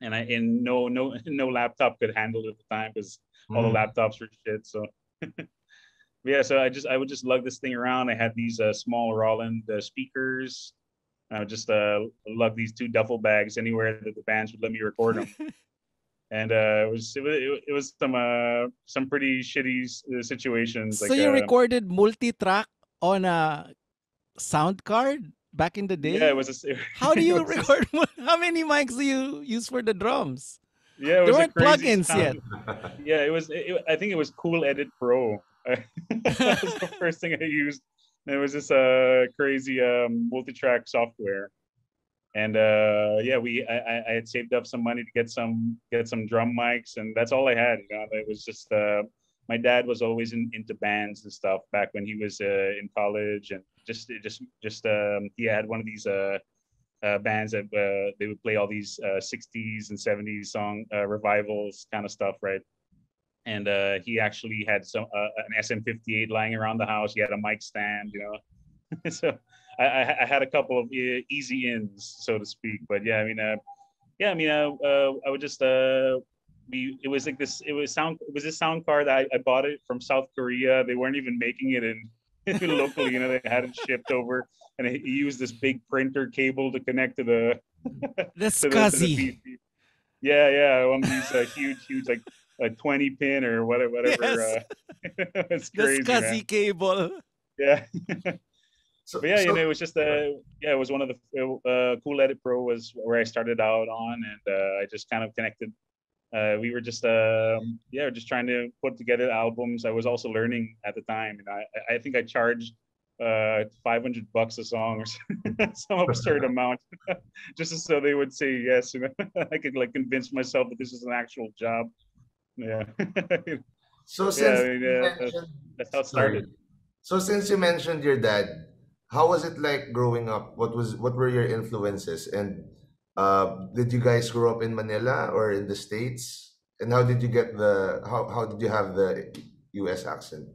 Speaker 3: and no laptop could handle it at the time because all the
Speaker 2: Mm.
Speaker 3: laptops were shit. So yeah, so I would just lug this thing around. I had these small Roland speakers. I would just lug these 2 duffel bags anywhere that the bands would let me record them. And it was some pretty shitty situations.
Speaker 1: So
Speaker 3: Like
Speaker 1: you recorded multi-track on a sound card back in the
Speaker 3: yeah,
Speaker 1: day? How do
Speaker 3: it
Speaker 1: you
Speaker 3: was just,
Speaker 1: record? How many mics do you use for the drums?
Speaker 3: yeah, it
Speaker 1: There
Speaker 3: was a
Speaker 1: weren't
Speaker 3: crazy
Speaker 1: plugins yet.
Speaker 3: sound. Yeah, I think it was Cool Edit Pro. That was the first thing I used. And it was this crazy multi-track software. And yeah, I had saved up some money to get some drum mics, and that's all I had. You know, it was just my dad was always into bands and stuff back when he was in college, and just he had one of these bands that they would play all these 60s and 70s song revivals kind of stuff, right? And he actually had an SM58 lying around the house. He had a mic stand, you know. So I had a couple of easy ins, so to speak. But yeah, I mean, I would just it was like this. It was this sound card that I bought it from South Korea. They weren't even making it in locally, you know. They had it shipped over, and he used this big printer cable to connect to the
Speaker 1: That's
Speaker 3: to the
Speaker 1: scuzzy.
Speaker 3: PC. Yeah, one of these huge like a 20 pin or whatever.
Speaker 1: Yes,
Speaker 3: It's
Speaker 1: the
Speaker 3: crazy, man.
Speaker 1: scuzzy cable.
Speaker 3: Yeah.
Speaker 2: So,
Speaker 3: But yeah, you know, it
Speaker 2: so
Speaker 3: was just yeah, it was one of the Cool Edit Pro was where I started out on, and I just kind of connected. We were just yeah, just trying to put together albums. I was also learning at the time, and I think I charged $500 a song or some absurd amount, just so they would say yes. You know, I could like convince myself that this is an actual job. Yeah,
Speaker 2: so
Speaker 3: yeah.
Speaker 2: since
Speaker 3: I mean,
Speaker 2: you
Speaker 3: that's
Speaker 2: mentioned,
Speaker 3: how it
Speaker 2: sorry.
Speaker 3: started.
Speaker 2: So since you mentioned your dad, how was it like growing up? What were your influences? And did you guys grow up in Manila or in the States? And how did you get how did you have the US accent?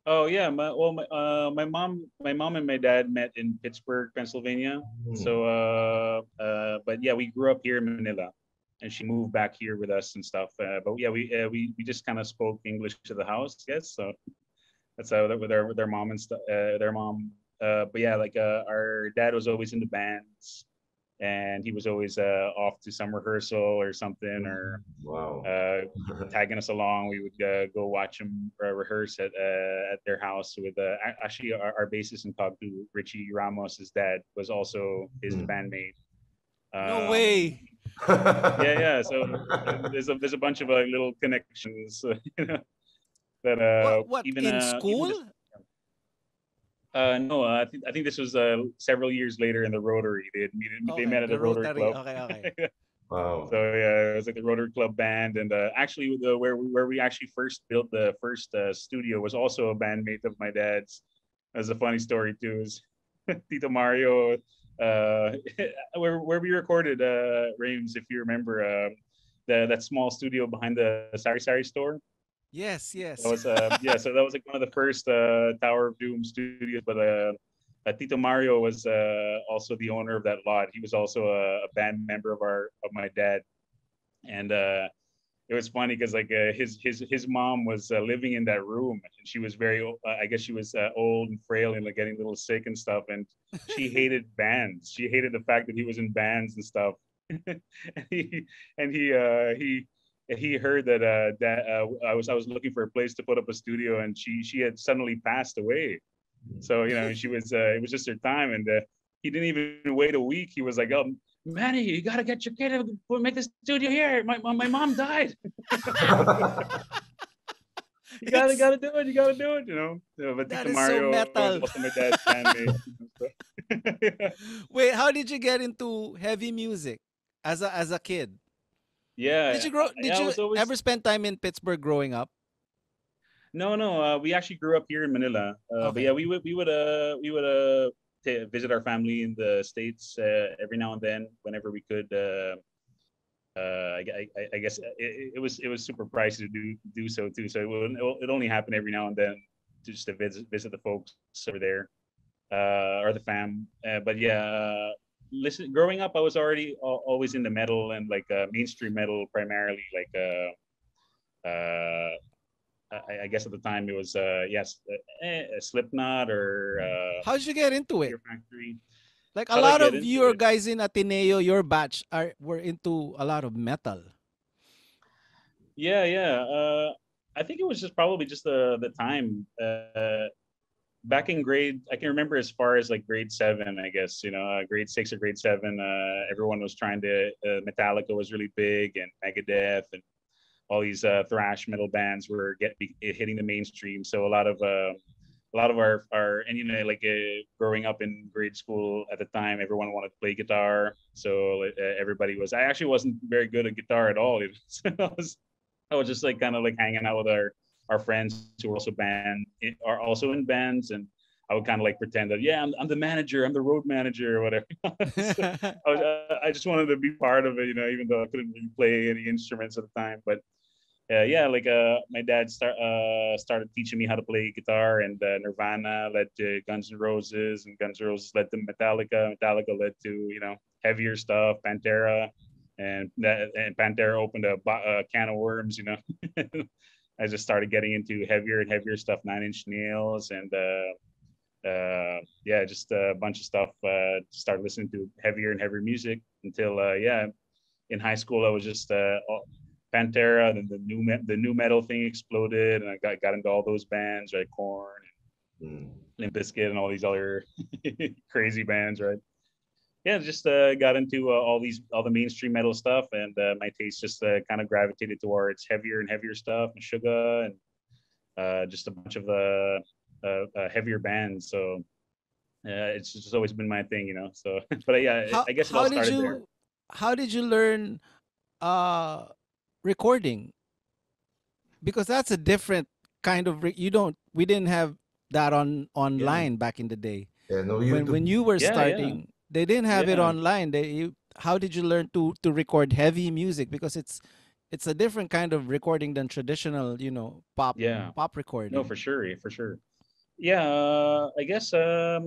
Speaker 3: Oh yeah, my mom and my dad met in Pittsburgh, Pennsylvania. So,
Speaker 2: Hmm.
Speaker 3: but yeah, we grew up here in Manila, and she moved back here with us and stuff. But yeah, we just kind of spoke English to the house, I guess. So that's how with their mom and stuff, their mom. But yeah, like our dad was always into bands, and he was always off to some rehearsal or something, or
Speaker 2: Wow.
Speaker 3: uh, tagging us along. We would go watch them rehearse at their house with actually our bassist in Cogdu, Richie Ramos's dad was also his
Speaker 2: Hmm.
Speaker 3: bandmate.
Speaker 1: No
Speaker 3: Um,
Speaker 1: way.
Speaker 3: yeah. So there's a bunch of little connections, you know, that
Speaker 1: What
Speaker 3: even
Speaker 1: in
Speaker 3: even
Speaker 1: school?
Speaker 3: just no, I think this was several years later in the Rotary. They
Speaker 1: Okay,
Speaker 3: met at
Speaker 1: the
Speaker 3: the Rotary
Speaker 1: Rotary.
Speaker 3: Club.
Speaker 1: Okay, okay.
Speaker 3: So
Speaker 2: Wow.
Speaker 3: yeah, it was like the Rotary Club band, and actually where we actually first built the first studio was also a bandmate of my dad's. That's a funny story too. Is Tito Mario, uh, where we recorded Rayms, if you remember, that small studio behind the Sari Sari store.
Speaker 1: Yes,
Speaker 3: That
Speaker 1: yes.
Speaker 3: was yeah, so that was like one of the first Tower of Doom studios. But Tito Mario was also the owner of that lot. He was also a band member of my dad, and it was funny because like his mom was living in that room, and she was very I guess she was old and frail and like getting a little sick and stuff, and she hated bands. She hated the fact that he was in bands and stuff. and he and he heard that I was looking for a place to put up a studio, and she had suddenly passed away. So you know she was it was just her time, and he didn't even wait a week. He was like, "Oh, Manny, you gotta get your kid to make the studio here. My mom died. You gotta
Speaker 1: It's
Speaker 3: gotta do it. You gotta do it. You know." But
Speaker 1: that
Speaker 3: Tito
Speaker 1: is so
Speaker 3: Mario was
Speaker 1: metal.
Speaker 3: also my dad's bandmate.
Speaker 1: Wait, how did you get into heavy music as a kid?
Speaker 3: Yeah,
Speaker 1: Did
Speaker 3: yeah. I
Speaker 1: you
Speaker 3: was always
Speaker 1: ever spend time in Pittsburgh growing up?
Speaker 3: no. We actually grew up here in Manila. But yeah,
Speaker 1: Okay.
Speaker 3: we would visit our family in the states every now and then whenever we could. I guess it was super pricey to do so too. So it only happened every now and then to just to visit the folks over there or the fam. But yeah, listen. Growing up, I was already always into metal and like mainstream metal primarily. Like I guess at the time it was yes, Slipknot or
Speaker 1: How did you get into it?
Speaker 3: Fear Factory.
Speaker 1: Like a
Speaker 3: How'd I
Speaker 1: lot
Speaker 3: get
Speaker 1: of
Speaker 3: into
Speaker 1: your
Speaker 3: it?
Speaker 1: guys in Ateneo, your batch were into a lot of metal.
Speaker 3: Yeah. I think it was just probably just the time. Back in grade, I can remember as far as like grade seven, I guess, you know, grade six or grade seven, everyone was trying to, Metallica was really big and Megadeth and all these thrash metal bands were hitting the mainstream. So a lot of our and like growing up in grade school at the time, everyone wanted to play guitar. So everybody was. I actually wasn't very good at guitar at all. I was just like kind of like hanging out with our friends who are also in bands, and I would kind of like pretend that I'm the manager, I'm the road manager or whatever. So I just wanted to be part of it, even though I couldn't really play any instruments at the time. But like my dad started teaching me how to play guitar, and Nirvana led to Guns N' Roses, and Guns N' Roses led to Metallica. Metallica led to heavier stuff, Pantera, and Pantera opened a can of worms. I just started getting into heavier and heavier stuff, Nine Inch Nails, and just a bunch of stuff. Started listening to heavier and heavier music until in high school I was just Pantera, and then the new metal thing exploded, and I got into all those bands, right? Korn, Limp Bizkit, and all these other crazy bands, right? Yeah, just got into all the mainstream metal stuff, and my taste just kind of gravitated towards heavier and heavier stuff, Meshuggah, and just a bunch of heavier bands. So it's just always been my thing, So, but
Speaker 1: how
Speaker 3: I guess it all
Speaker 1: how did
Speaker 3: started there.
Speaker 1: you how did you learn recording? Because that's a different kind of you don't we didn't have that
Speaker 3: Yeah,
Speaker 1: online back in the day.
Speaker 2: Yeah, no
Speaker 1: When
Speaker 2: YouTube.
Speaker 1: you were
Speaker 3: yeah,
Speaker 1: starting, they didn't have it
Speaker 3: yeah,
Speaker 1: online. How did you learn to record heavy music? Because it's a different kind of recording than traditional,
Speaker 3: yeah.
Speaker 1: pop
Speaker 3: No,
Speaker 1: recording.
Speaker 3: for sure, for sure. Yeah, I guess. I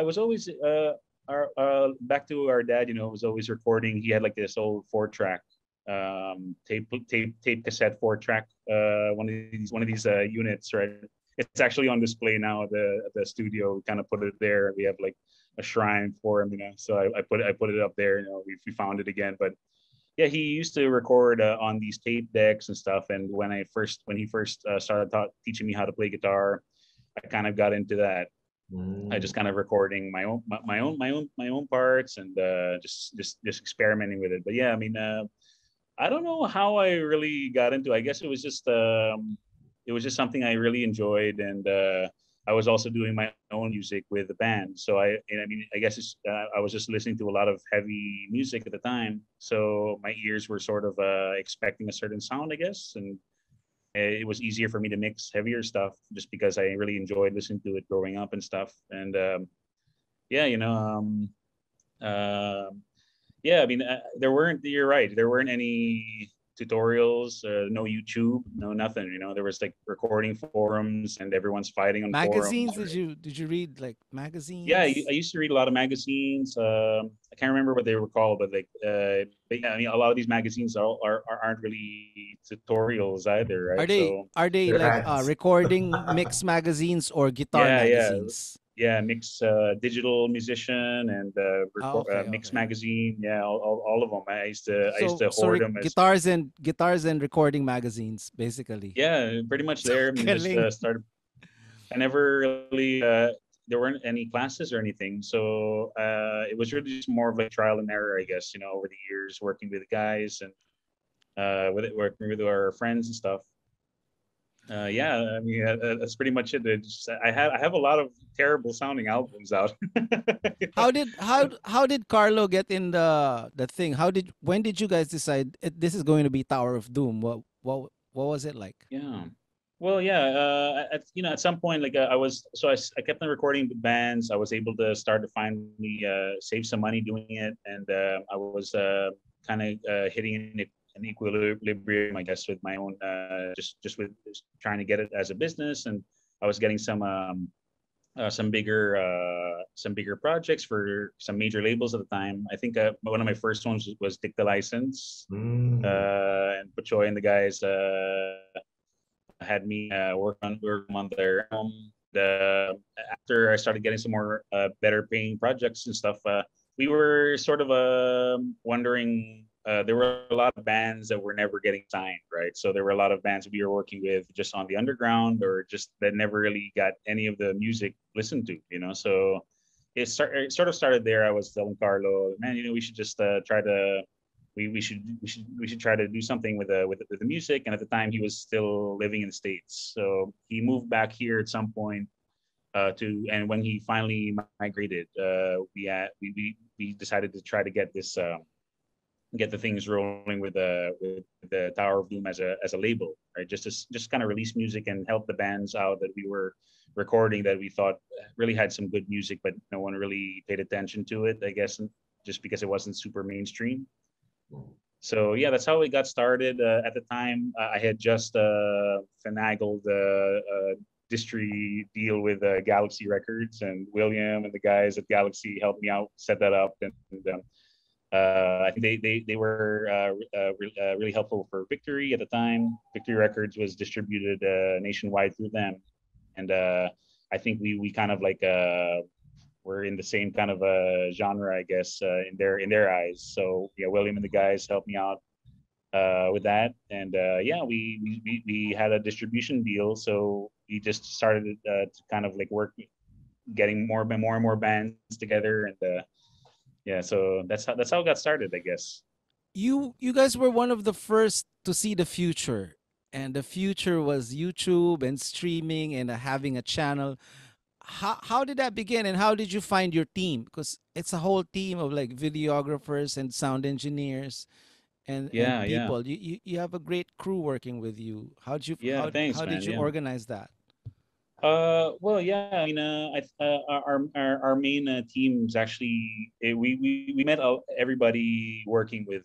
Speaker 3: was always our back to our dad. Was always recording. He had like this old 4-track tape cassette 4-track. One of these units, right? It's actually on display now at the studio. We kind of put it there. We have like a shrine for him. So I put it up there. We found it again, but yeah, he used to record on these tape decks and stuff. And when he first started teaching me how to play guitar, I kind of got into that. I
Speaker 2: Mm.
Speaker 3: just kind of recording my own parts, and just experimenting with it. But yeah, I mean, I don't know how I really got into. I guess it was just something I really enjoyed, and I was also doing my own music with the band. So I mean, I guess I was just listening to a lot of heavy music at the time, so my ears were sort of expecting a certain sound, I guess, and it was easier for me to mix heavier stuff just because I really enjoyed listening to it growing up and stuff. And yeah, I mean, you're right. There weren't any tutorials, no YouTube, no nothing. There was like recording forums, and everyone's fighting on forums.
Speaker 1: Magazines? Did you read like
Speaker 3: Yeah,
Speaker 1: magazines?
Speaker 3: I used to read a lot of magazines. I can't remember what they were called, but yeah, I mean, a lot of these magazines aren't really tutorials either, right?
Speaker 1: Are they
Speaker 3: So
Speaker 1: are they
Speaker 2: They're
Speaker 1: like
Speaker 2: ads.
Speaker 1: recording mix magazines or guitar
Speaker 3: yeah, yeah,
Speaker 1: magazines?
Speaker 3: yeah. Mix digital musician and
Speaker 1: Oh, okay,
Speaker 3: mix
Speaker 1: okay.
Speaker 3: magazine. Yeah, all of them. I used to
Speaker 1: So
Speaker 3: hoard them as
Speaker 1: guitars and recording magazines, basically.
Speaker 3: yeah, pretty much there. I mean, just
Speaker 1: Galing.
Speaker 3: started. I never really there weren't any classes or anything, so it was really just more of like trial and error, I guess. Over the years, working with guys and working with our friends and stuff. Yeah, I mean that's pretty much it. I have a lot of terrible sounding albums out.
Speaker 1: How did Carlo get in the thing? When did you guys decide this is going to be Tower of Doom? What was it like?
Speaker 3: Yeah. Well, yeah. At some point, like I kept on recording with bands. I was able to start to finally save some money doing it, and I was kind of hitting an equilibrium, I guess, with my own just with just trying to get it as a business, and I was getting some bigger projects for some major labels at the time. I think one of my first ones was Dick the License,
Speaker 2: Mm.
Speaker 3: and Pachoy and the guys had me work on their album. After I started getting some more better paying projects and stuff, we were sort of wondering. There were a lot of bands that were never getting signed, right? So there were a lot of bands we were working with just on the underground, or just that never really got any of the music listened to. So it sort of started there. I was telling Carlo, man, we should just try to we should try to do something with the music. And at the time, he was still living in the States, so he moved back here at some point. And when he finally migrated, we decided to try to get the things rolling with the Tower of Doom as a label, right? Just kind of release music and help the bands out that we were recording that we thought really had some good music, but no one really paid attention to it. I guess just because it wasn't super mainstream. So yeah, that's how it got started. At the time, I had just finagled a distry deal with Galaxy Records, and William and the guys at Galaxy helped me out set that up. I think they were really helpful for Victory at the time. Victory Records was distributed nationwide through them, and I think we kind of like were in the same kind of genre, I guess, in their eyes. So yeah, William and the guys helped me out with that, and yeah, we had a distribution deal, so we just started to kind of like work, getting more and more bands together, and yeah, so that's how it got started, I guess.
Speaker 1: You guys were one of the first to see the future, and the future was YouTube and streaming and having a channel. How did that begin, and how did you find your team? Because it's a whole team of like videographers and sound engineers and
Speaker 3: Yeah, yeah,
Speaker 1: people. You have a great crew working with you.
Speaker 3: yeah. Thanks,
Speaker 1: How did
Speaker 3: man.
Speaker 1: you
Speaker 3: Yeah.
Speaker 1: organize that?
Speaker 3: Well, yeah. I mean, our main teams actually, we met everybody working with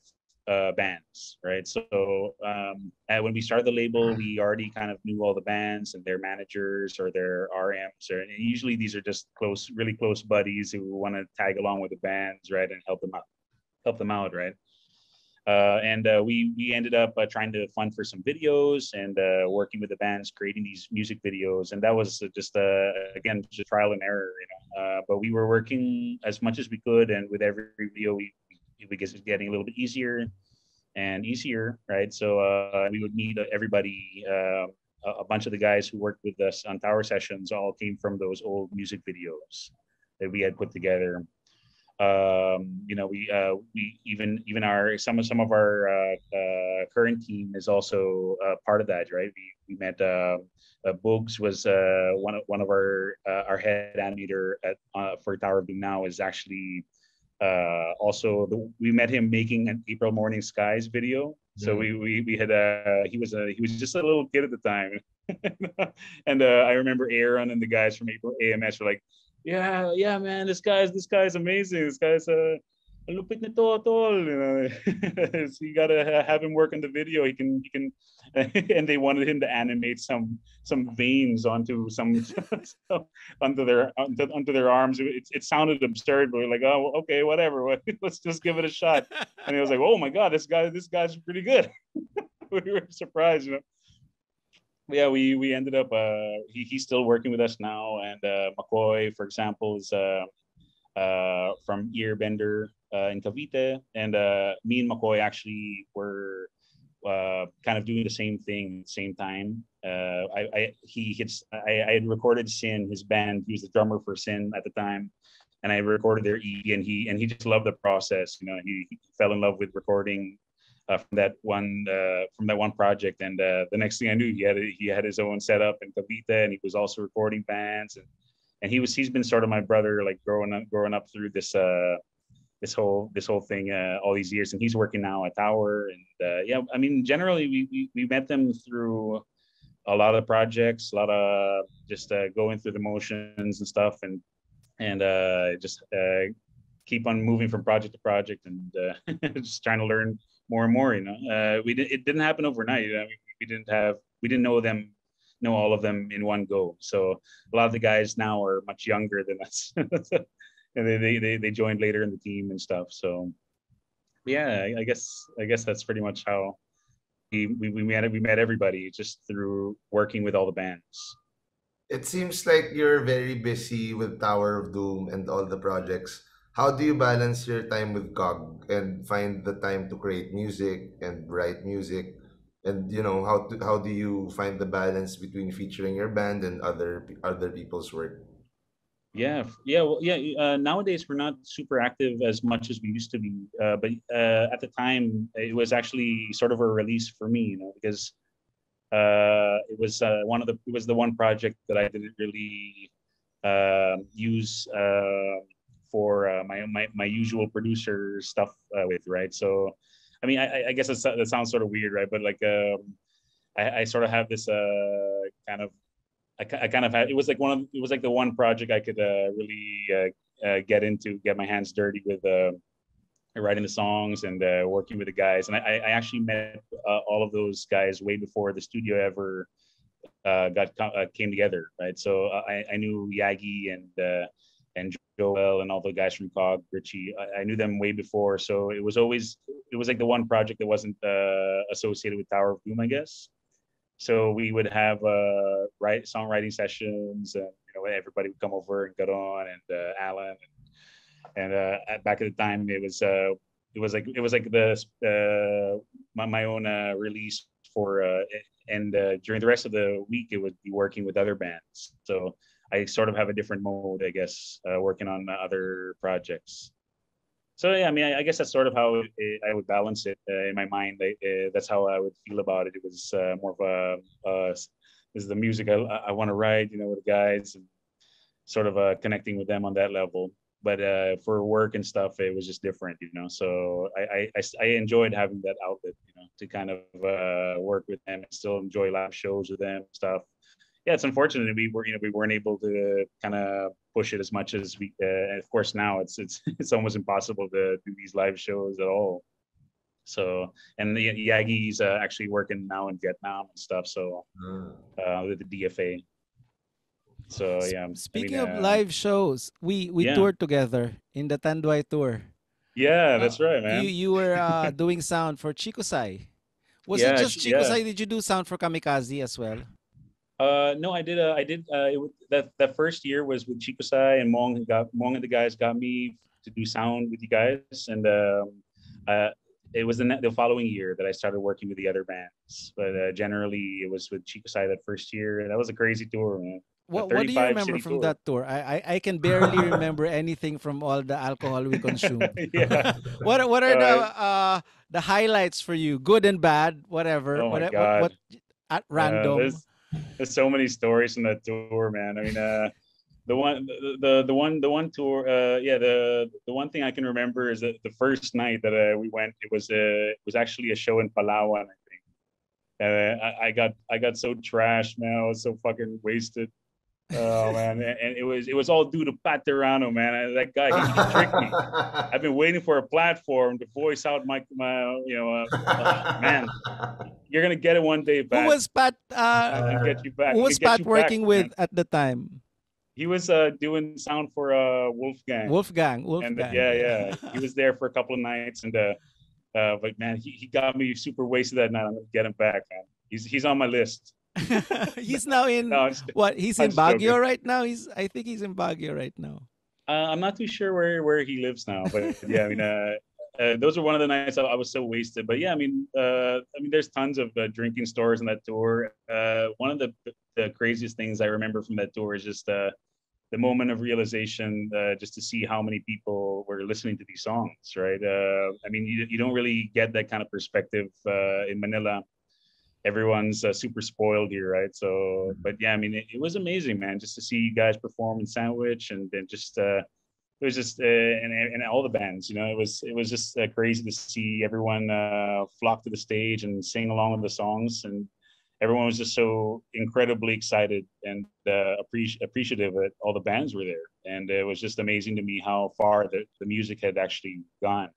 Speaker 3: bands, right? So when we started the label, we already kind of knew all the bands and their managers or their RMs, and usually these are just really close buddies who want to tag along with the bands, right, and help them out, right? And we ended up trying to fund for some videos and working with the bands, creating these music videos, and that was just again just trial and error, you know. But we were working as much as we could, and with every video, we guess it's getting a little bit easier and easier, right? So we would meet everybody. A bunch of the guys who worked with us on Tower Sessions all came from those old music videos that we had put together. We even our some of our current team is also part of that, right? We met Bugs was one of our head animator at for Tower of Doom now is actually also we met him making an April Morning Skies video. So
Speaker 2: Mm.
Speaker 3: we had he was just a little kid at the time, and I remember Aaron and the guys from April AMS were like, yeah, man, this guy's amazing. This guy's ang lupit nito, tol. You know, so you gotta have him work on the video. He can, and they wanted him to animate some veins onto onto their arms. It sounded absurd, but we're like, oh, okay, whatever. Let's just give it a shot. And he was like, oh my god, this guy's pretty good. We were surprised, you know. Yeah, we ended up he's still working with us now, and McCoy, for example, is from Earbender in Cavite, and me and McCoy actually were kind of doing the same thing at the same time. I had recorded Sin, his band. He was the drummer for Sin at the time, and I recorded their EP, and he just loved the process. You know, he fell in love with recording from that one project, and the next thing I knew, he had his own setup in Cavite, and he was also recording bands, and he's been sort of my brother, like growing up through this whole thing all these years, and he's working now at Tower, and yeah, I mean, generally we met them through a lot of projects, a lot of just going through the motions and stuff, and just keep on moving from project to project, and just trying to learn more and more. You know, it didn't happen overnight. I mean, we didn't know all of them in one go. So a lot of the guys now are much younger than us, and they joined later in the team and stuff. So yeah, I guess that's pretty much how we met everybody just through working with all the bands.
Speaker 2: It seems like you're very busy with Tower of Doom and all the projects. How do you balance your time with COG and find the time to create music and write music? And how do you find the balance between featuring your band and other people's work?
Speaker 3: Nowadays we're not super active as much as we used to be, but at the time it was actually sort of a release for me, because it was the one project that I didn't really use for my usual producer stuff with, right? So, I mean, I guess that sounds sort of weird, right? But like, I sort of have this kind of I kind of had it was like the one project I could really get my hands dirty with writing the songs and working with the guys. And I actually met all of those guys way before the studio ever came together, right? So I knew Yagi and Joel and all the guys from Cog, Richie. I knew them way before, so it was like the one project that wasn't associated with Tower of Doom, I guess. So we would have songwriting sessions, and everybody would come over, and Garon and Alan, and back at the time it was like my own release for and during the rest of the week it would be working with other bands. So I sort of have a different mode, I guess, working on other projects. So yeah, I mean, I guess that's sort of how I would balance it in my mind. That's how I would feel about it. It was more of this is the music I want to write, with the guys, and sort of connecting with them on that level. But for work and stuff, it was just different, So I enjoyed having that outlet, to kind of work with them and still enjoy live shows with them and stuff. Yeah, it's unfortunate we weren't able to kind of push it as much as we. And of course, now it's it's almost impossible to do these live shows at all. So, and the Yagi's actually working now in Vietnam and stuff. So with the DFA. So yeah.
Speaker 1: Speaking of live shows, we
Speaker 3: Yeah.
Speaker 1: toured together in the Tanduay tour.
Speaker 3: Yeah, that's right, man.
Speaker 1: You were doing sound for Chikusai. Was
Speaker 3: Yeah,
Speaker 1: it just
Speaker 3: yeah.
Speaker 1: Chikusai? Did you do sound for Kamikaze as well?
Speaker 3: No, I did. That first year was with Chikusai, and Mong and the guys got me to do sound with you guys, and it was the following year that I started working with the other bands. But generally, it was with Chikusai that first year, and that was a crazy tour, man.
Speaker 1: What do you remember from that tour? I can barely remember anything from all the alcohol we consumed.
Speaker 3: Yeah.
Speaker 1: What are the highlights for you? Good and bad, whatever.
Speaker 3: Oh my God.
Speaker 1: What at random?
Speaker 3: There's so many stories from that tour, man. I mean, the one tour, the one thing I can remember is that the first night that we went, it was actually a show in Palawan, I think. I got so trashed, man. I was so fucking wasted. Oh man, and it was all due to Pat Terrano, man. That guy, he tricked me. I've been waiting for a platform to voice out my man. You're gonna get it one day, Pat.
Speaker 1: Who was Pat?
Speaker 3: I'll get you back.
Speaker 1: Who was Pat working with at the time?
Speaker 3: He was doing sound for Wolfgang.
Speaker 1: Wolfgang.
Speaker 3: And yeah. He was there for a couple of nights, and but man, he got me super wasted that night. I'm gonna get him back, man. He's on my list.
Speaker 1: He's now in what? He's in Baguio right now. I think he's in Baguio right now.
Speaker 3: I'm not too sure where he lives now, but yeah, I mean, those are one of the nights I was so wasted. But yeah, I mean, there's tons of drinking stories on that tour. One of the craziest things I remember from that tour is just the moment of realization, just to see how many people were listening to these songs, right? I mean, you don't really get that kind of perspective in Manila. Everyone's super spoiled here, right? So, but yeah, I mean, it was amazing, man, just to see you guys perform in Sandwich, and then just it was just and all the bands, it was just crazy to see everyone flock to the stage and sing along with the songs, and everyone was just so incredibly excited and appreciative that all the bands were there, and it was just amazing to me how far the music had actually gone,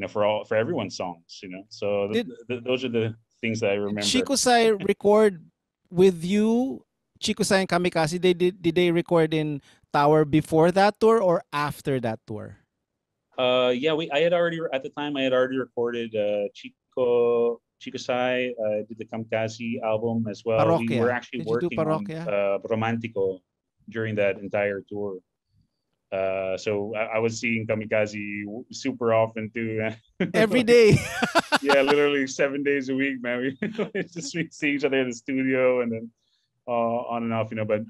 Speaker 3: for everyone's songs, So those are the things that I remember.
Speaker 1: Chikusai record with you, Chikusai and Kamikaze. Did they record in Tower before that tour or after that tour?
Speaker 3: Yeah, I had already recorded Chikusai, did the Kamikaze album as well.
Speaker 1: Parokya.
Speaker 3: We were actually working on
Speaker 1: Parokya?
Speaker 3: Romantico during that entire tour. So I was seeing Kamikaze super often too.
Speaker 1: Every day.
Speaker 3: Yeah, literally 7 days a week, man. We just see each other in the studio, and then on and off, But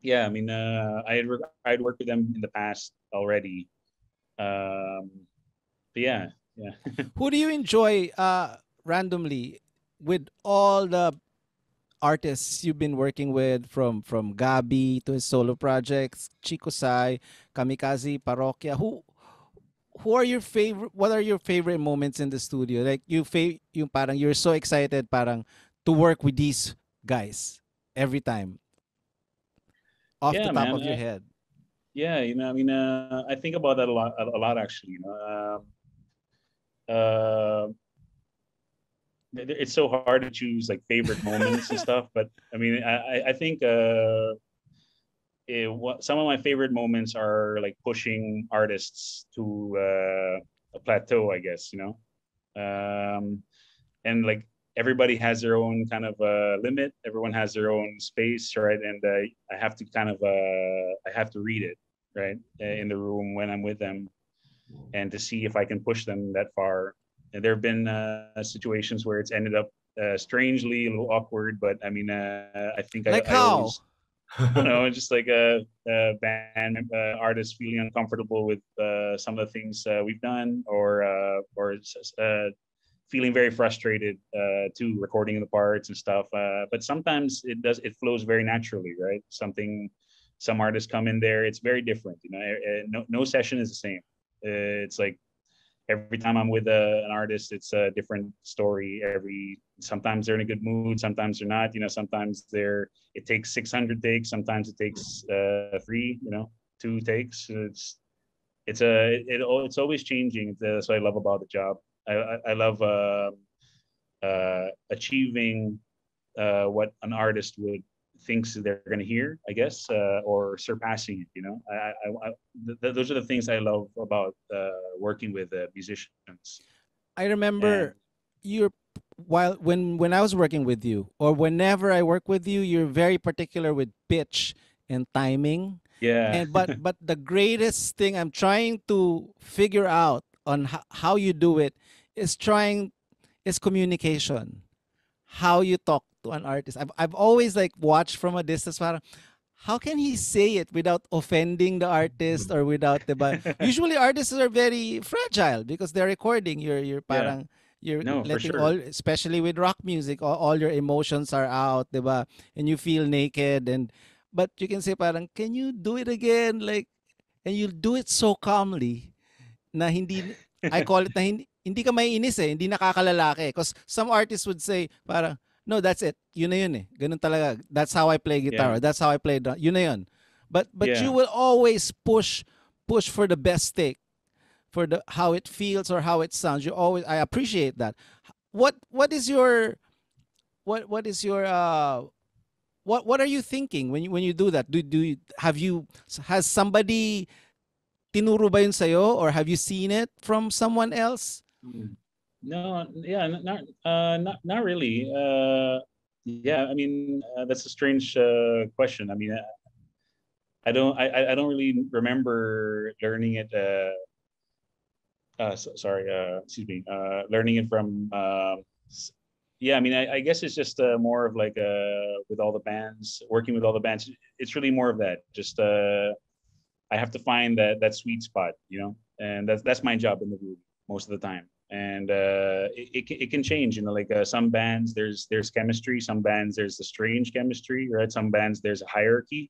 Speaker 3: yeah, I mean, I'd worked with them in the past already. But yeah, yeah.
Speaker 1: Who do you enjoy randomly with all the artists you've been working with, from Gabi to his solo projects, Chico Sai, Kamikaze, Parokya? Who are your favorite? What are your favorite moments in the studio? Like yung parang you're so excited parang to work with these guys every time off the
Speaker 3: Yeah,
Speaker 1: top
Speaker 3: man.
Speaker 1: of your head.
Speaker 3: Yeah, I mean, I think about that a lot actually. Uh, it's so hard to choose like favorite moments and stuff, but I mean, I think some of my favorite moments are like pushing artists to a plateau, I guess, and like everybody has their own kind of limit. Everyone has their own space, right? And I have to kind of I have to read it, right, in the room when I'm with them, and to see if I can push them that far. And there have been situations where it's ended up strangely a little awkward, but I mean, I think
Speaker 1: Like
Speaker 3: I
Speaker 1: how?
Speaker 3: always, I don't know, just like a band artist feeling uncomfortable with some of the things we've done, or feeling very frustrated too, recording the parts and stuff. But sometimes it flows very naturally, right? Some artists come in there, it's very different. No session is the same. It's like every time I'm with an artist, it's a different story. Sometimes they're in a good mood, sometimes they're not. Sometimes it takes 600 takes, sometimes it takes three, 2 takes. It's always changing. That's what I love about the job. I love achieving what an artist would thinks they're going to hear, I guess, or surpassing it. Those are the things I love about working with musicians.
Speaker 1: I
Speaker 3: And
Speaker 1: remember you're while when I was working with you, or whenever I work with you, you're very particular with pitch and timing.
Speaker 3: yeah,
Speaker 1: And but the greatest thing I'm trying to figure out on how you do it is communication. How you talk to an artist. I've always like watched from a distance. Parang, how can he say it without offending the artist or without the? Usually artists are very fragile because they're recording. You're
Speaker 3: yeah,
Speaker 1: parang you're
Speaker 3: no, for
Speaker 1: letting
Speaker 3: sure.
Speaker 1: all, especially with rock music, all your emotions are out, diba? And you feel naked, and but you can say parang, can you do it again? Like, and you do it so calmly na hindi, I call it na hindi ka maiinis eh, hindi nakakalalaki. Because some artists would say, parang, no, that's it. Yun na yun eh. Ganun talaga. That's how I play guitar.
Speaker 3: Yeah,
Speaker 1: Or that's how I play drum. Yun na yun. But you
Speaker 3: yeah.
Speaker 1: will always push for the best take, for the how it feels or how it sounds. You always, I appreciate that. What is your what is your what are you thinking when you do that? Do you, has somebody tinuro ba yun sa'yo, or have you seen it from someone else?
Speaker 3: Mm. No, yeah, not really. Yeah, I mean, that's a strange question. I mean, I don't really remember learning it. Sorry, excuse me. Learning it from. Yeah, I mean, I guess it's just more of like with all the bands, working with all the bands. It's really more of that. Just I have to find that sweet spot, and that's my job in the group most of the time. And it can change, like some bands there's chemistry, some bands there's a strange chemistry, right? Some bands there's a hierarchy.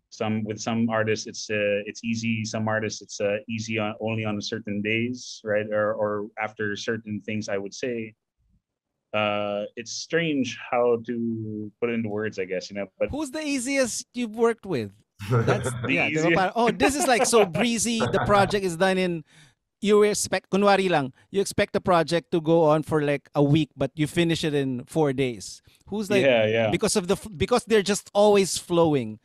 Speaker 3: Some artists it's easy. Some artists it's easy only on certain days, right? Or after certain things, I would say. It's strange how to put it into words, I guess, but
Speaker 1: Who's the easiest you've worked with? That's,
Speaker 3: the
Speaker 1: yeah, di ba?
Speaker 3: easiest.
Speaker 1: Parang, oh, this is like so breezy. The project is done in, you expect, kunwari lang, you expect the project to go on for like a week, but you finish it in 4 days. Who's like,
Speaker 3: Yeah, yeah.
Speaker 1: because they're just always flowing.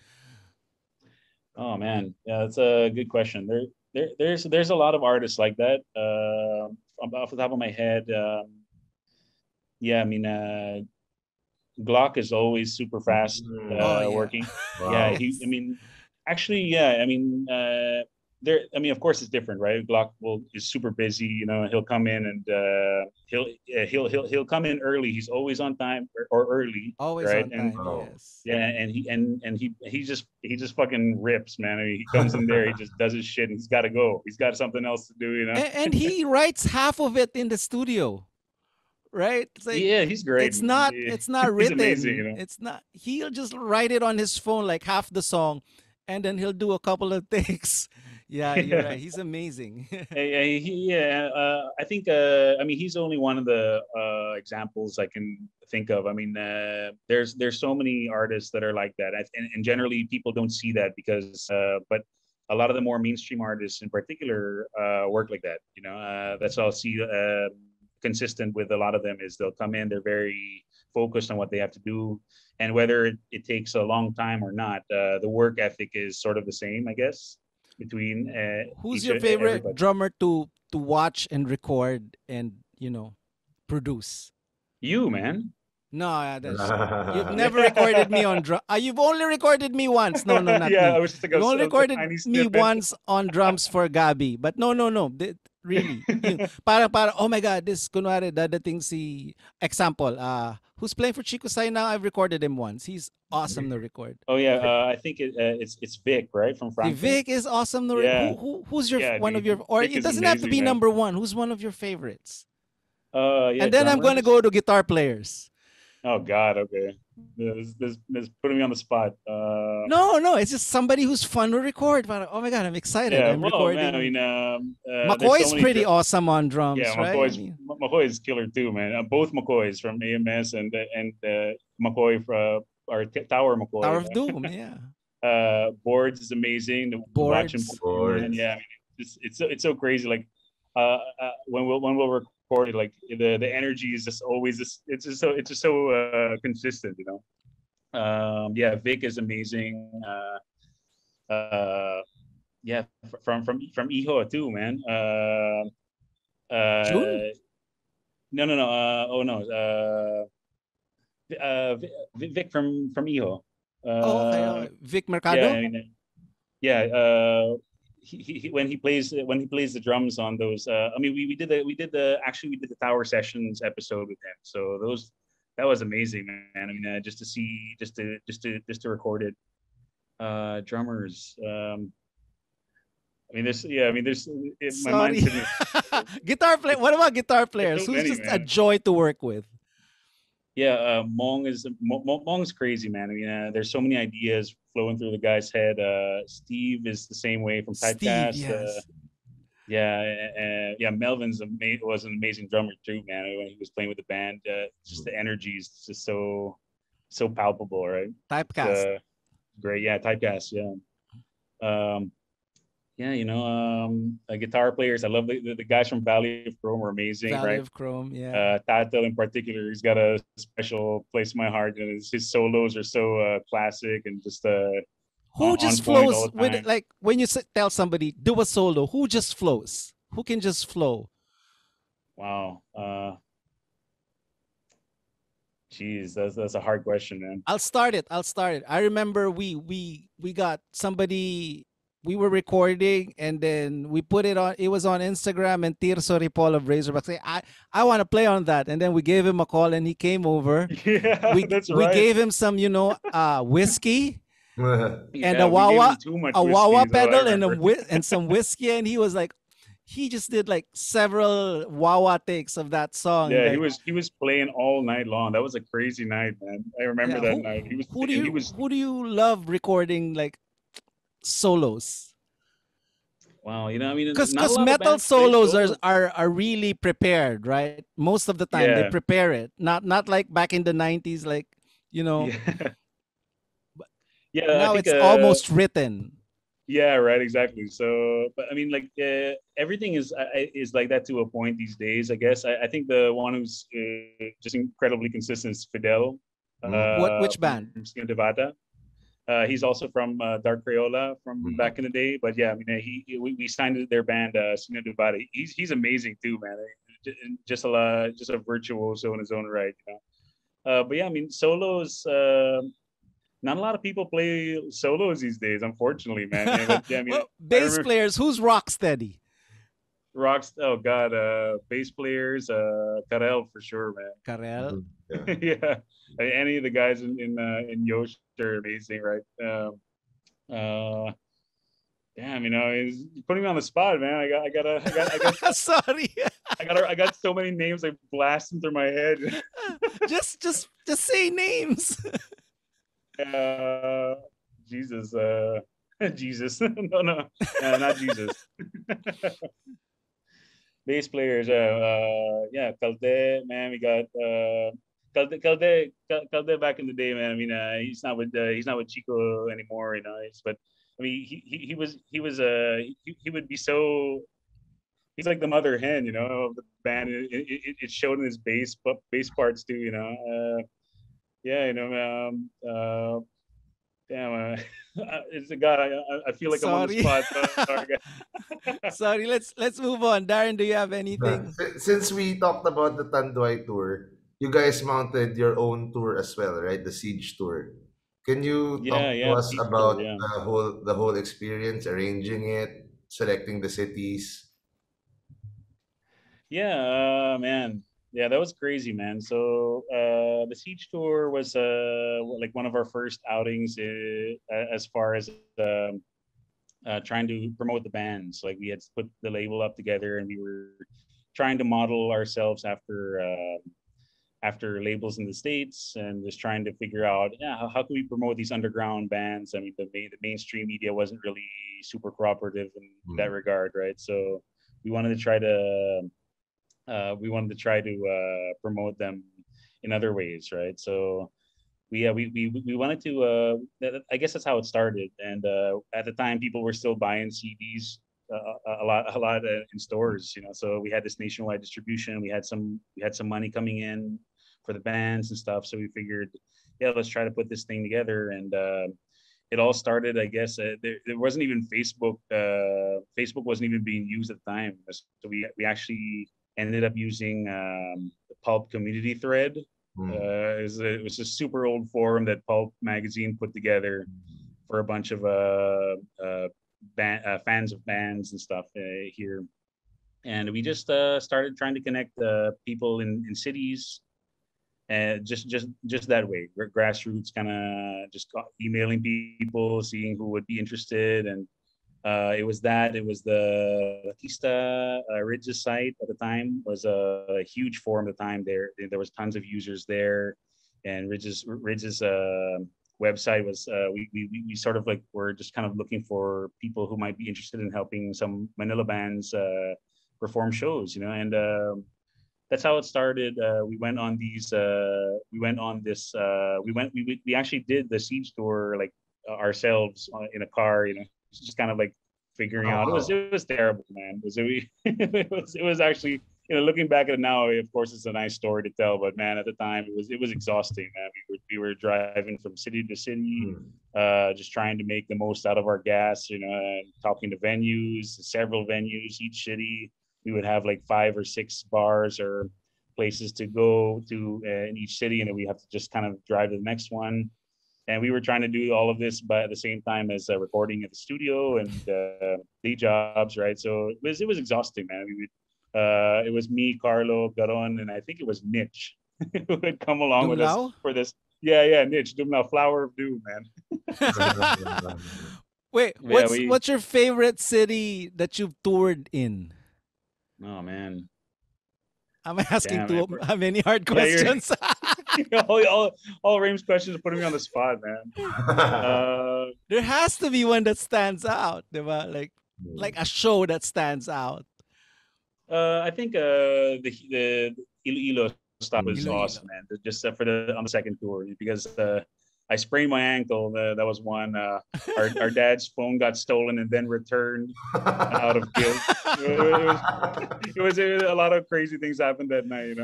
Speaker 3: Oh man, yeah, that's a good question. There's a lot of artists like that. Off the top of my head, yeah, I mean, Glock is always super fast
Speaker 1: Oh
Speaker 2: Mm,
Speaker 1: yeah.
Speaker 3: working. Yeah,
Speaker 2: wow.
Speaker 3: I
Speaker 1: Yes.
Speaker 3: mean, actually, yeah, I mean, I mean, of course, it's different, right? Glock is super busy. You know, he'll come in and he'll come in early. He's always on time or early,
Speaker 1: Always
Speaker 3: right?
Speaker 1: on
Speaker 3: And
Speaker 1: time,
Speaker 2: Oh.
Speaker 1: yes.
Speaker 3: yeah, and he just fucking rips, man. I mean, he comes in there, he just does his shit, and he's got to go. He's got something else to do, you know.
Speaker 1: And he writes half of it in the studio, right? It's like
Speaker 3: Yeah, he's great,
Speaker 1: it's
Speaker 3: man.
Speaker 1: not it's not
Speaker 3: He's amazing, you
Speaker 1: written.
Speaker 3: know.
Speaker 1: It's not. He'll just write it on his phone like half the song, and then he'll do a couple of takes. Yeah, you're
Speaker 3: Yeah.
Speaker 1: right. He's amazing.
Speaker 3: I think I mean he's only one of the examples I can think of. I mean, there's so many artists that are like that, and generally people don't see that because but a lot of the more mainstream artists in particular work like that. You know, that's all I'll see consistent with a lot of them is they'll come in, they're very focused on what they have to do, and whether it takes a long time or not, the work ethic is sort of the same, I guess, between
Speaker 1: Who's
Speaker 3: each
Speaker 1: your favorite
Speaker 3: everybody.
Speaker 1: drummer to watch and record and produce?
Speaker 3: You, man.
Speaker 1: No, that's you've never recorded me on drum. You've only recorded me once. No, no, not
Speaker 3: Yeah,
Speaker 1: me.
Speaker 3: I was just like
Speaker 1: You only
Speaker 3: a
Speaker 1: recorded
Speaker 3: tiny
Speaker 1: me
Speaker 3: snippet.
Speaker 1: once on drums for Gabi. But no, no, no. Really. Para, oh my God, this kunwari, dadating si, example, who's playing for Chico Sai now? I've recorded him once. He's awesome to record.
Speaker 3: Oh yeah, I think it's Vic, right, from
Speaker 1: The
Speaker 3: Frankfurt.
Speaker 1: Vic is awesome to
Speaker 3: Yeah.
Speaker 1: who's your
Speaker 3: Yeah,
Speaker 1: one of
Speaker 3: dude,
Speaker 1: your, or
Speaker 3: Vic
Speaker 1: it
Speaker 3: is
Speaker 1: doesn't have to
Speaker 3: amazing,
Speaker 1: be
Speaker 3: man.
Speaker 1: number one. Who's one of your favorites?
Speaker 3: Yeah,
Speaker 1: And then I'm going to go
Speaker 3: drummers.
Speaker 1: to guitar players.
Speaker 3: Oh God, okay. This putting me on the spot.
Speaker 1: No, no, it's just somebody who's fun to record. But oh my God, I'm excited.
Speaker 3: Yeah,
Speaker 1: I'm
Speaker 3: well, man, I
Speaker 1: recording.
Speaker 3: mean, there's so
Speaker 1: McCoy's
Speaker 3: many.
Speaker 1: pretty awesome on drums,
Speaker 3: Yeah,
Speaker 1: right? I mean,
Speaker 3: McCoy is killer too, man. Both McCoys from AMS and McCoy from or Tower McCoy.
Speaker 1: Tower of Doom, yeah.
Speaker 3: Boards is amazing. The watching
Speaker 1: Boards.
Speaker 3: board, man.
Speaker 2: Boards.
Speaker 3: Yeah, I mean, it's so crazy. Like when we'll record it, like the energy is just always this. It's just so consistent, you know. Yeah, Vic is amazing. Yeah, from Iho too, man.
Speaker 1: June?
Speaker 3: No. Oh no. Vic from Iho.
Speaker 1: Oh, okay, okay. Vic
Speaker 3: Yeah,
Speaker 1: Mercado?
Speaker 3: I mean, yeah. When he plays the drums on those. I mean, we did the Tower Sessions episode with him. So that was amazing, man. I mean, just to see, just to record it. Drummers. I mean, my
Speaker 1: Sorry.
Speaker 3: mind's sitting.
Speaker 1: Guitar play. What about guitar
Speaker 3: There's
Speaker 1: players?
Speaker 3: so
Speaker 1: Who's
Speaker 3: many,
Speaker 1: just a
Speaker 3: man.
Speaker 1: joy to work with?
Speaker 3: Yeah, Mong's crazy, man. I mean, there's so many ideas flowing through the guy's head. Steve is the same way from
Speaker 1: Steve,
Speaker 3: Typecast.
Speaker 1: yes.
Speaker 3: Yeah, was an amazing drummer too, man. When he was playing with the band, just the energy is just so palpable, right? It's,
Speaker 1: Typecast.
Speaker 3: great, yeah. Typecast, yeah. Yeah, guitar players. I love the guys from Valley of Chrome are amazing,
Speaker 1: Valley
Speaker 3: right?
Speaker 1: of Chrome, yeah.
Speaker 3: Tato in particular, he's got a special place in my heart. And his solos are so classic and just
Speaker 1: Who
Speaker 3: on
Speaker 1: just
Speaker 3: point all
Speaker 1: flows
Speaker 3: the
Speaker 1: with
Speaker 3: time.
Speaker 1: like when you tell somebody do a solo? Who just flows? Who can just flow?
Speaker 3: Wow. Geez, that's a hard question, man.
Speaker 1: I'll start it. I remember we got somebody. We were recording and then we put it on. It was on Instagram and Tirso Ripoll of Razorback say, I want to play on that. And then we gave him a call and he came over.
Speaker 3: Yeah, that's
Speaker 1: We
Speaker 3: right.
Speaker 1: gave him some, whiskey and
Speaker 3: Yeah, we gave him too much whiskey, is what I
Speaker 1: pedal
Speaker 3: remember.
Speaker 1: and some whiskey. And he was like, he just did like several Wawa takes of that song.
Speaker 3: Yeah,
Speaker 1: And like,
Speaker 3: he was playing all night long. That was a crazy night, man. I remember
Speaker 1: yeah,
Speaker 3: that night.
Speaker 1: who do you love recording like solos?
Speaker 3: Wow, I mean, not a
Speaker 1: Because
Speaker 3: lot of
Speaker 1: metal
Speaker 3: bands play
Speaker 1: solos
Speaker 3: solos.
Speaker 1: are really prepared, right? Most of the time they
Speaker 3: Yeah.
Speaker 1: prepare it. Not like back in the 90s, like,
Speaker 3: Yeah. Yeah, I
Speaker 1: now
Speaker 3: think
Speaker 1: it's almost written.
Speaker 3: yeah, right, exactly. So, but I mean, like everything is like that to a point these days. I guess I think the one who's just incredibly consistent is Fidel.
Speaker 1: Which band?
Speaker 3: From Skin Devata. He's also from Dark Crayola from back in the day. But yeah, I mean, we signed their band, Skin Devata. He's amazing too, man. Just a virtuoso in his own right, But yeah, I mean, solos. not a lot of people play solos these days, unfortunately, man. Yeah, but yeah, I mean,
Speaker 1: Well,
Speaker 3: I
Speaker 1: bass
Speaker 3: remember
Speaker 1: players, who's Rocksteady?
Speaker 3: rocks. Oh God, bass players, Karel for sure, man.
Speaker 1: Karel.
Speaker 2: Mhm. Yeah.
Speaker 3: Yeah, any of the guys in Yosh are amazing, right? Uh, damn, he's putting me on the spot, man.
Speaker 1: Sorry.
Speaker 3: I got so many names like blasting through my head.
Speaker 1: just say names.
Speaker 3: uh, Jesus, Jesus, no, not Jesus. Bass players, yeah, Calde, man, we got Calde back in the day, man. I mean, he's not with Chico anymore, but I mean, he would be so he's like the mother hen, of the band. It showed in his bass parts too, yeah, damn, it's a god. I feel like I'm on the
Speaker 1: Sorry.
Speaker 3: spot. Sorry,
Speaker 1: Sorry, let's move on. Darren, do you have anything?
Speaker 2: Since we talked about the Tanduay tour, you guys mounted your own tour as well, right? The Siege tour. Can you
Speaker 3: yeah,
Speaker 2: talk to
Speaker 3: yeah, the
Speaker 2: us
Speaker 3: Siege tour,
Speaker 2: about
Speaker 3: yeah.
Speaker 2: the whole experience, arranging it, selecting the cities?
Speaker 3: Yeah, man. Yeah, that was crazy, man. So the Siege tour was like one of our first outings as far as trying to promote the bands. Like we had put the label up together, and we were trying to model ourselves after labels in the states, and just trying to figure out, yeah, how can we promote these underground bands. I mean, the mainstream media wasn't really super cooperative in that
Speaker 2: Hmm.
Speaker 3: regard, right? So we wanted to try to promote them in other ways, right? So we wanted to. I guess that's how it started. And at the time, people were still buying CDs a lot in stores. So we had this nationwide distribution. We had some money coming in for the bands and stuff. So we figured, yeah, let's try to put this thing together. And it all started, I guess. There wasn't even Facebook. Facebook wasn't even being used at the time. So we actually ended up using the Pulp community thread.
Speaker 2: Hmm.
Speaker 3: It was a super old forum that Pulp magazine put together for a bunch of fans of bands and stuff here. And we just started trying to connect people in cities, and just that way, grassroots, kind of just emailing people, seeing who would be interested. And it was the Batista Ridges site at the time, was a huge forum at the time. There was tons of users there, and Ridges website was we sort of like were just kind of looking for people who might be interested in helping some Manila bands perform shows, and that's how it started. We went on these. We went on this. We actually did the Siege tour like ourselves in a car. Just kind of like figuring
Speaker 2: Oh,
Speaker 3: out.
Speaker 2: wow.
Speaker 3: It was terrible, man. It was actually, looking back at it now. Of course, it's a nice story to tell, but man, at the time it was exhausting, man. We were driving from city to city,
Speaker 2: Hmm.
Speaker 3: just trying to make the most out of our gas. And talking to venues, several venues, each city. We would have like 5 or 6 bars or places to go to in each city, and then we have to just kind of drive to the next one. And we were trying to do all of this, but at the same time as recording at the studio and day jobs, right? So it was exhausting, man. It was me, Carlo, Garon, and I think it was Mitch who had come along with us
Speaker 1: Dumlao?
Speaker 3: for this. Yeah, Mitch, Dumna, Flower of Doom, man.
Speaker 1: Wait,
Speaker 3: Yeah,
Speaker 1: what's your favorite city that you've toured in?
Speaker 3: oh man,
Speaker 1: I'm asking
Speaker 3: damn,
Speaker 1: too many hard
Speaker 3: yeah, you're
Speaker 1: questions.
Speaker 3: all Rayms questions are putting me on the spot, man. Uh,
Speaker 1: There has to be one that stands out, diba? Like a show that stands out.
Speaker 3: I think the Iloilo stop was
Speaker 1: Iloilo.
Speaker 3: awesome, man. Just for the on the second tour, because I sprained my ankle. That was one. Our dad's phone got stolen and then returned out of guilt. It was a lot of crazy things happened that night,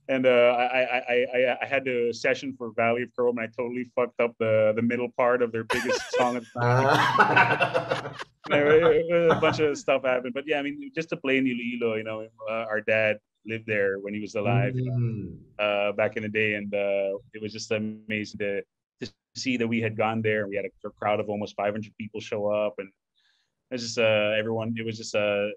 Speaker 3: And I had to session for Valley of Chrome, and I totally fucked up the middle part of their biggest song at the time. A bunch of stuff happened, but yeah, I mean, just to play in Iloilo, our dad lived there when he was alive,
Speaker 2: Hmm.
Speaker 3: back in the day, and it was just amazing to see that we had gone there. We had a crowd of almost 500 people show up, and it's just everyone. It was just a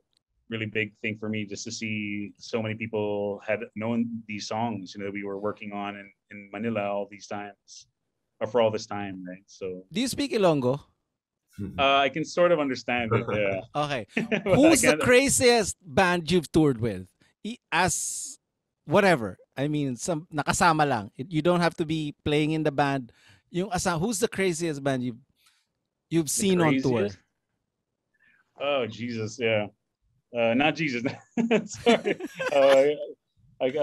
Speaker 3: really big thing for me just to see so many people had known these songs, that we were working on in Manila all these times, or for all this time, right? So
Speaker 1: Do you speak Ilonggo?
Speaker 3: I can sort of understand it, yeah.
Speaker 1: Okay.
Speaker 3: But I
Speaker 1: Who's the
Speaker 3: can't.
Speaker 1: craziest band you've toured with? As whatever. I mean, some nakasama lang. You don't have to be playing in the band. Who's the craziest band you've
Speaker 3: The
Speaker 1: seen on tour?
Speaker 3: craziest? Oh Jesus, yeah. Not Jesus. Sorry. Uh, like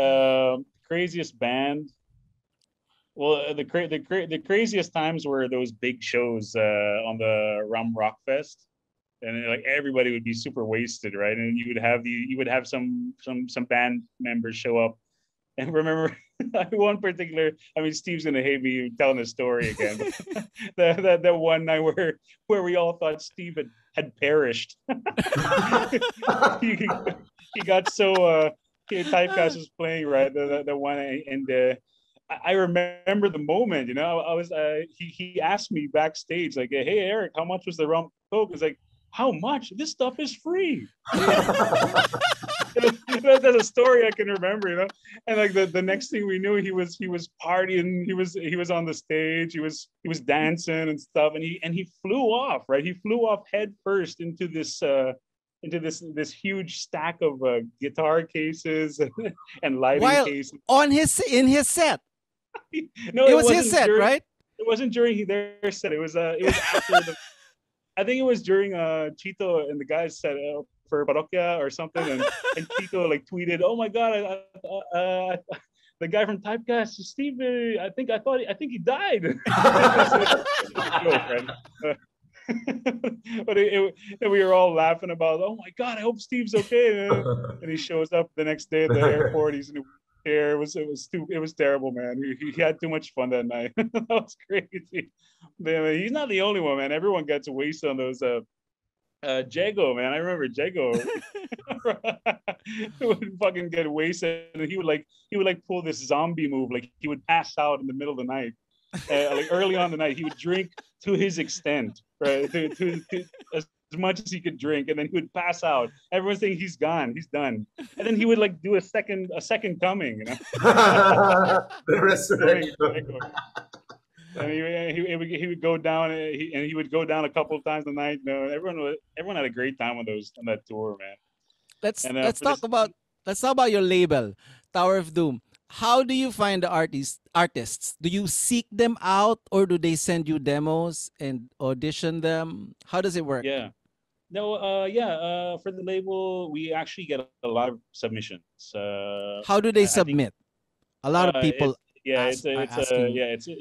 Speaker 3: craziest band. Well, the craziest times were those big shows on the Rum Rock Fest, and like everybody would be super wasted, right? And you would have some band members show up. And remember one particular, I mean, Steve's gonna hate me telling the story again, but that one night where we all thought Steve had perished. he, he got so typecast was playing, right, the one, and I remember the moment, I was he asked me backstage, like, hey Eric, how much was the rum coke? It's like, how much? This stuff is free. That's a story I can remember. And like the next thing we knew, he was partying, he was on the stage, he was dancing and stuff, and he flew off, right? He flew off head first into this huge stack of guitar cases and lighting
Speaker 1: While
Speaker 3: cases.
Speaker 1: in his set.
Speaker 3: No,
Speaker 1: it was his set, right?
Speaker 3: It wasn't during their set. It was after the. I think it was during Chito and the guys set for Parokya or something, and Chito like tweeted, "Oh my God, the guy from Typecast, Steve. I think he died." Joke, right? But we were all laughing about, "Oh my God, I hope Steve's okay." And he shows up the next day at the airport. He's in a wheelchair. It was terrible, man. He had too much fun that night. That was crazy. Man, he's not the only one, man. Everyone gets wasted on those. Jago, man, I remember Jago would fucking get wasted, and he would like pull this zombie move, like he would pass out in the middle of the night, like early on the night. He would drink to his extent, right, to as much as he could drink, and then he would pass out. Everyone's saying he's gone, he's done, and then he would like do a second coming,
Speaker 2: The resurrection.
Speaker 3: And he would go down, and he would go down a couple of times a night. Everyone had a great time on that tour, man.
Speaker 1: Let's talk about your label, Tower of Doom. How do you find the artists? Do you seek them out, or do they send you demos and audition them? How does it work?
Speaker 3: Yeah. No, for the label, we actually get a lot of submissions.
Speaker 1: How do they submit? A lot of people
Speaker 3: it's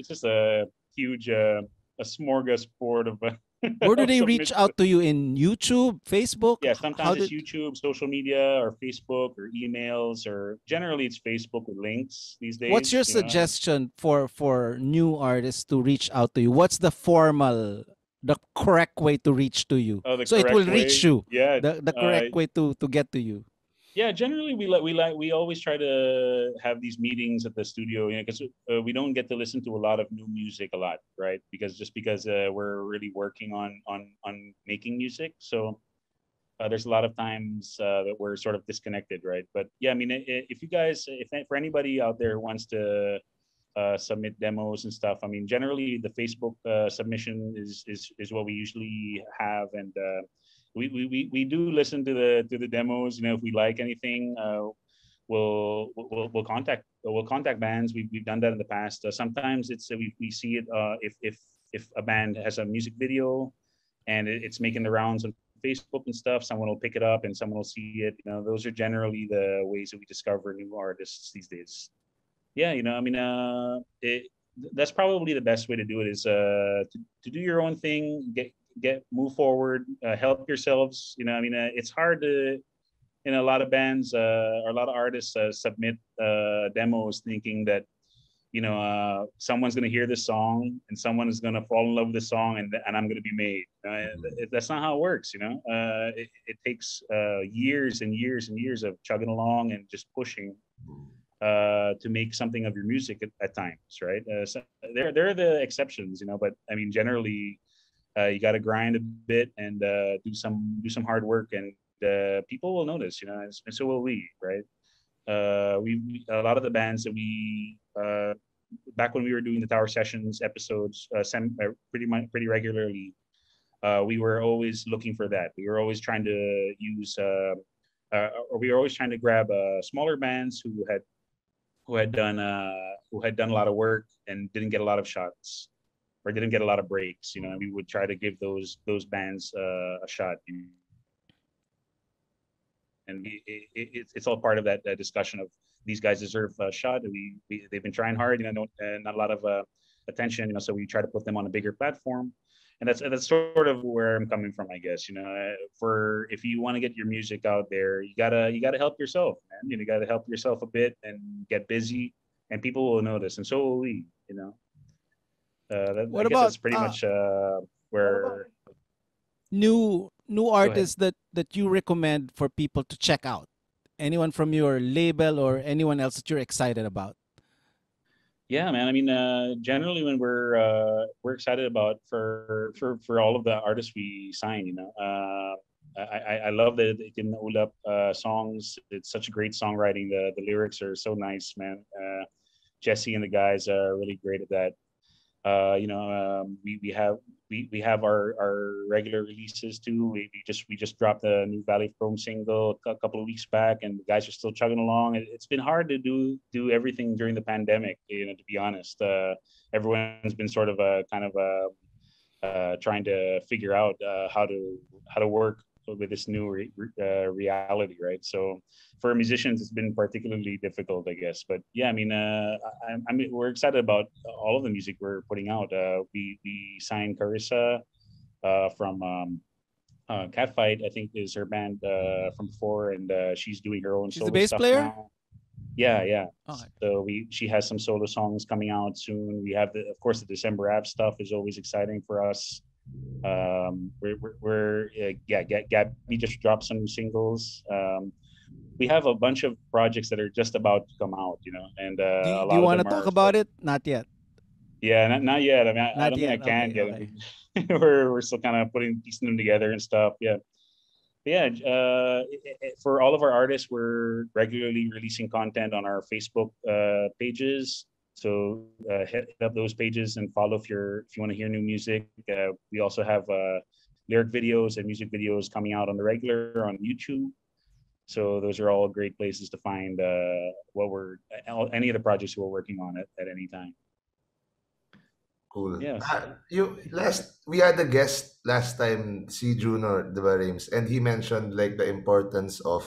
Speaker 3: just a huge a smorgasbord of
Speaker 1: where do they reach out to you? In YouTube, Facebook?
Speaker 3: Yeah, sometimes it's YouTube, social media, or Facebook, or emails, or generally it's Facebook with links these days.
Speaker 1: What's your suggestion for new artists to reach out to you? What's the correct way to reach to you? So it will reach you.
Speaker 3: Yeah,
Speaker 1: the correct way to get to you.
Speaker 3: Yeah, generally we always try to have these meetings at the studio, because we don't get to listen to a lot of new music a lot, right? Because we're really working on making music, so there's a lot of times that we're sort of disconnected, right? But yeah, I mean, if you guys, if for anybody out there who wants to submit demos and stuff, I mean, generally the Facebook submission is what we usually have, and we do listen to the demos. If we like anything, we'll contact bands. We've done that in the past. Sometimes it's we see it if a band has a music video and it's making the rounds on Facebook and stuff, someone will pick it up and someone will see it. Those are generally the ways that we discover new artists these days. Yeah, I mean, that's probably the best way to do it, is to do your own thing, move forward, help yourselves. I mean, it's hard to, a lot of bands or a lot of artists submit demos thinking that someone's going to hear this song and someone is going to fall in love with the song, and I'm going to be made. That's not how it works. It takes years and years and years of chugging along and just pushing. to make something of your music at times, right? So there are the exceptions, but I mean, generally, you got to grind a bit and do some hard work, and people will notice, and so will we, right? A lot of the bands that we back when we were doing the Tower Sessions episodes, pretty regularly, we were always looking for that. We were always trying to or we were always trying to grab smaller bands who had done a lot of work and didn't get a lot of shots or didn't get a lot of breaks. And we would try to give those bands a shot. And it's all part of that discussion of these guys deserve a shot. They've been trying hard, not a lot of attention, so we try to put them on a bigger platform. And that's sort of where I'm coming from, I guess. For if you want to get your music out there, you gotta help yourself, man. You gotta help yourself a bit and get busy, and people will notice, and so will we. I
Speaker 1: What
Speaker 3: guess
Speaker 1: about
Speaker 3: that's pretty much where.
Speaker 1: new
Speaker 3: Go ahead.
Speaker 1: artists that you recommend for people to check out? Anyone from your label or anyone else that you're excited about?
Speaker 3: Yeah, man. I mean, generally when we're excited about for all of the artists we sign, I love that it can hold up songs. It's such a great songwriting. The lyrics are so nice, man. Jesse and the guys are really great at that. We have our regular releases too. We just dropped a new Valley of Chrome single a couple of weeks back, and the guys are still chugging along. It's been hard to do everything during the pandemic. To be honest, everyone's been sort of kind of trying to figure out how to work with this new reality, right? So for musicians, it's been particularly difficult, I guess. But yeah, I mean, we're excited about all of the music we're putting out. We signed Carissa from Catfight, I think is her band from before, and she's doing her own
Speaker 1: She's the
Speaker 3: solo
Speaker 1: bass
Speaker 3: stuff
Speaker 1: player.
Speaker 3: now. Yeah, yeah.
Speaker 1: Okay.
Speaker 3: So she has some solo songs coming out soon. We have of course, the December app stuff is always exciting for us. Gabby just dropped some new singles. We have a bunch of projects that are just about to come out, and a
Speaker 1: Do you
Speaker 3: lot of
Speaker 1: want to
Speaker 3: them
Speaker 1: talk
Speaker 3: are
Speaker 1: about
Speaker 3: sort of.
Speaker 1: it? Not yet.
Speaker 3: Yeah, not yet. I mean, I
Speaker 1: Not
Speaker 3: don't think I
Speaker 1: yet.
Speaker 3: can
Speaker 1: Okay.
Speaker 3: get
Speaker 1: Okay.
Speaker 3: it. We're still kind of piecing them together and stuff. Yeah. Yeah, for all of our artists, we're regularly releasing content on our Facebook pages. So hit up those pages and follow if you want to hear new music. We also have lyric videos and music videos coming out on the regular on YouTube. So those are all great places to find any of the projects we're working on at any time.
Speaker 2: Cool.
Speaker 3: Yes.
Speaker 2: We had a guest last time, si Juno, the Rayms, and he mentioned like the importance of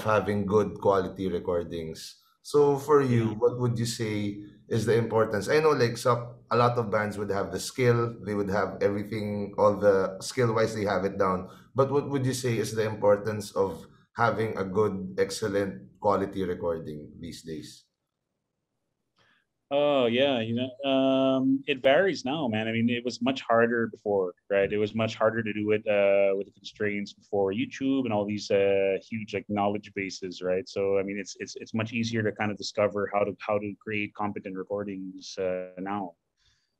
Speaker 2: having good quality recordings. So for
Speaker 3: Yeah.
Speaker 2: you, what would you say is the importance? I know like a lot of bands would have the skill, they would have everything, all the skill wise they have it down. But what would you say is the importance of having a good, excellent quality recording these days?
Speaker 3: Oh yeah, it varies now, man. I mean, it was much harder before, right? It was much harder to do it with the constraints before YouTube and all these huge like knowledge bases, right? So I mean, it's much easier to kind of discover how to create competent recordings now.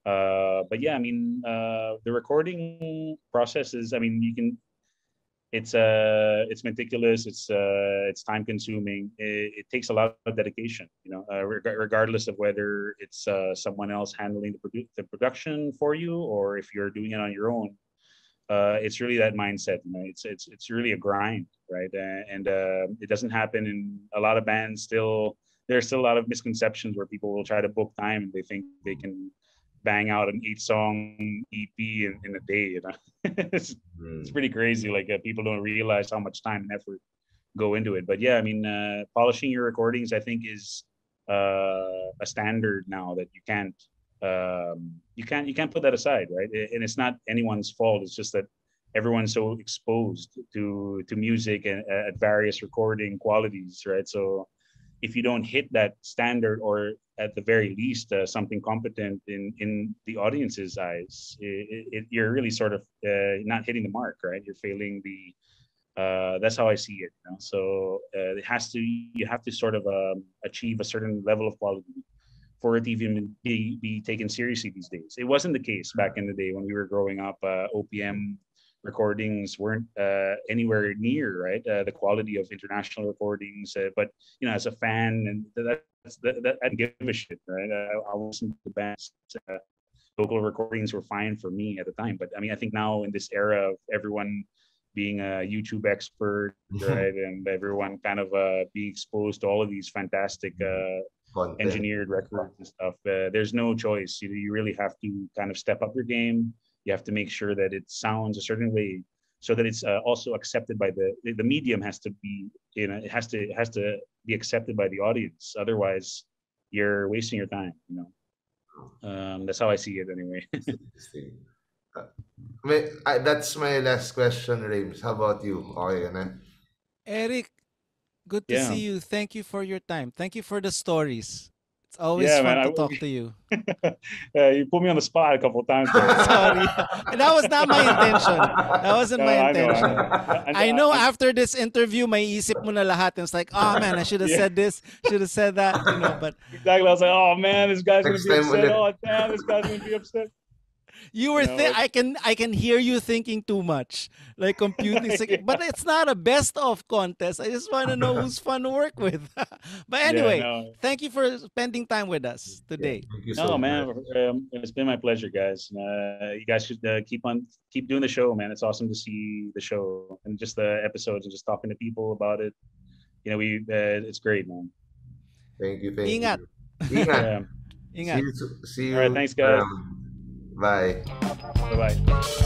Speaker 3: But yeah, I mean, the recording process is, I mean, it's meticulous, it's time consuming, it takes a lot of dedication, regardless of whether it's someone else handling the production for you or if you're doing it on your own. It's really that mindset, it's really a grind, right? And it doesn't happen in a lot of bands. There's still a lot of misconceptions where people will try to book time and they think they can bang out an 8-song EP in a day. It's
Speaker 2: Hmm.
Speaker 3: pretty crazy. Like people don't realize how much time and effort go into it. But yeah, I mean, polishing your recordings, I think, is a standard now that you can't put that aside, right? And it's not anyone's fault. It's just that everyone's so exposed to music and at various recording qualities, right? So if you don't hit that standard, or at the very least something competent in the audience's eyes, you're really sort of not hitting the mark, right? You're failing That's how I see it. So you have to sort of achieve a certain level of quality for it to even be taken seriously these days. It wasn't the case back in the day when we were growing up. OPM recordings weren't anywhere near right the quality of international recordings. But as a fan, and I didn't give a shit. Right, I listened to bands. Local recordings were fine for me at the time. But I mean, I think now in this era of everyone being a YouTube expert, right, and everyone kind of being exposed to all of these fantastic
Speaker 2: Content.
Speaker 3: engineered records and stuff, there's no choice. You really have to kind of step up your game. You have to make sure that it sounds a certain way, so that it's also accepted by the medium. Has to be, it has to be accepted by the audience. Otherwise, you're wasting your time. That's how I see it anyway.
Speaker 2: Interesting. That's my last question, Rayms. How about you? Okay, na?
Speaker 1: Eric, good to
Speaker 3: Yeah.
Speaker 1: see you. Thank you for your time. Thank you for the stories. It's always
Speaker 3: Yeah,
Speaker 1: fun
Speaker 3: man.
Speaker 1: to talk to you.
Speaker 3: You put me on the spot a couple of times there.
Speaker 1: Sorry. And that was not my intention. That wasn't
Speaker 3: No,
Speaker 1: my
Speaker 3: I
Speaker 1: intention.
Speaker 3: know.
Speaker 1: I know after this interview, may isip mo na lahat. And it's like, oh man, I should have
Speaker 3: Yeah.
Speaker 1: said this, should have said that, but
Speaker 3: Exactly. I was like, oh man, this guy's gonna
Speaker 2: Next
Speaker 3: be
Speaker 2: time
Speaker 3: upset.
Speaker 2: ulit.
Speaker 3: Oh damn, this guy's gonna be upset.
Speaker 1: you were
Speaker 3: No,
Speaker 1: I can hear you thinking too much, like computing.
Speaker 3: Yeah.
Speaker 1: But it's not a best of contest. I just want to know who's fun to work with. But
Speaker 3: Yeah,
Speaker 1: anyway,
Speaker 3: no.
Speaker 1: thank you for spending time with us today.
Speaker 2: Thank you
Speaker 3: No,
Speaker 2: so
Speaker 3: man,
Speaker 2: much.
Speaker 3: it's been my pleasure, guys. You guys should keep doing the show, man. It's awesome to see the show and just the episodes and just talking to people about it. It's great, man.
Speaker 2: Thank you. Thank
Speaker 1: Ingat.
Speaker 2: you. Ingat.
Speaker 3: Yeah.
Speaker 1: Ingat.
Speaker 2: See you.
Speaker 3: All right, thanks, guys.
Speaker 2: Bye.
Speaker 3: Bye bye.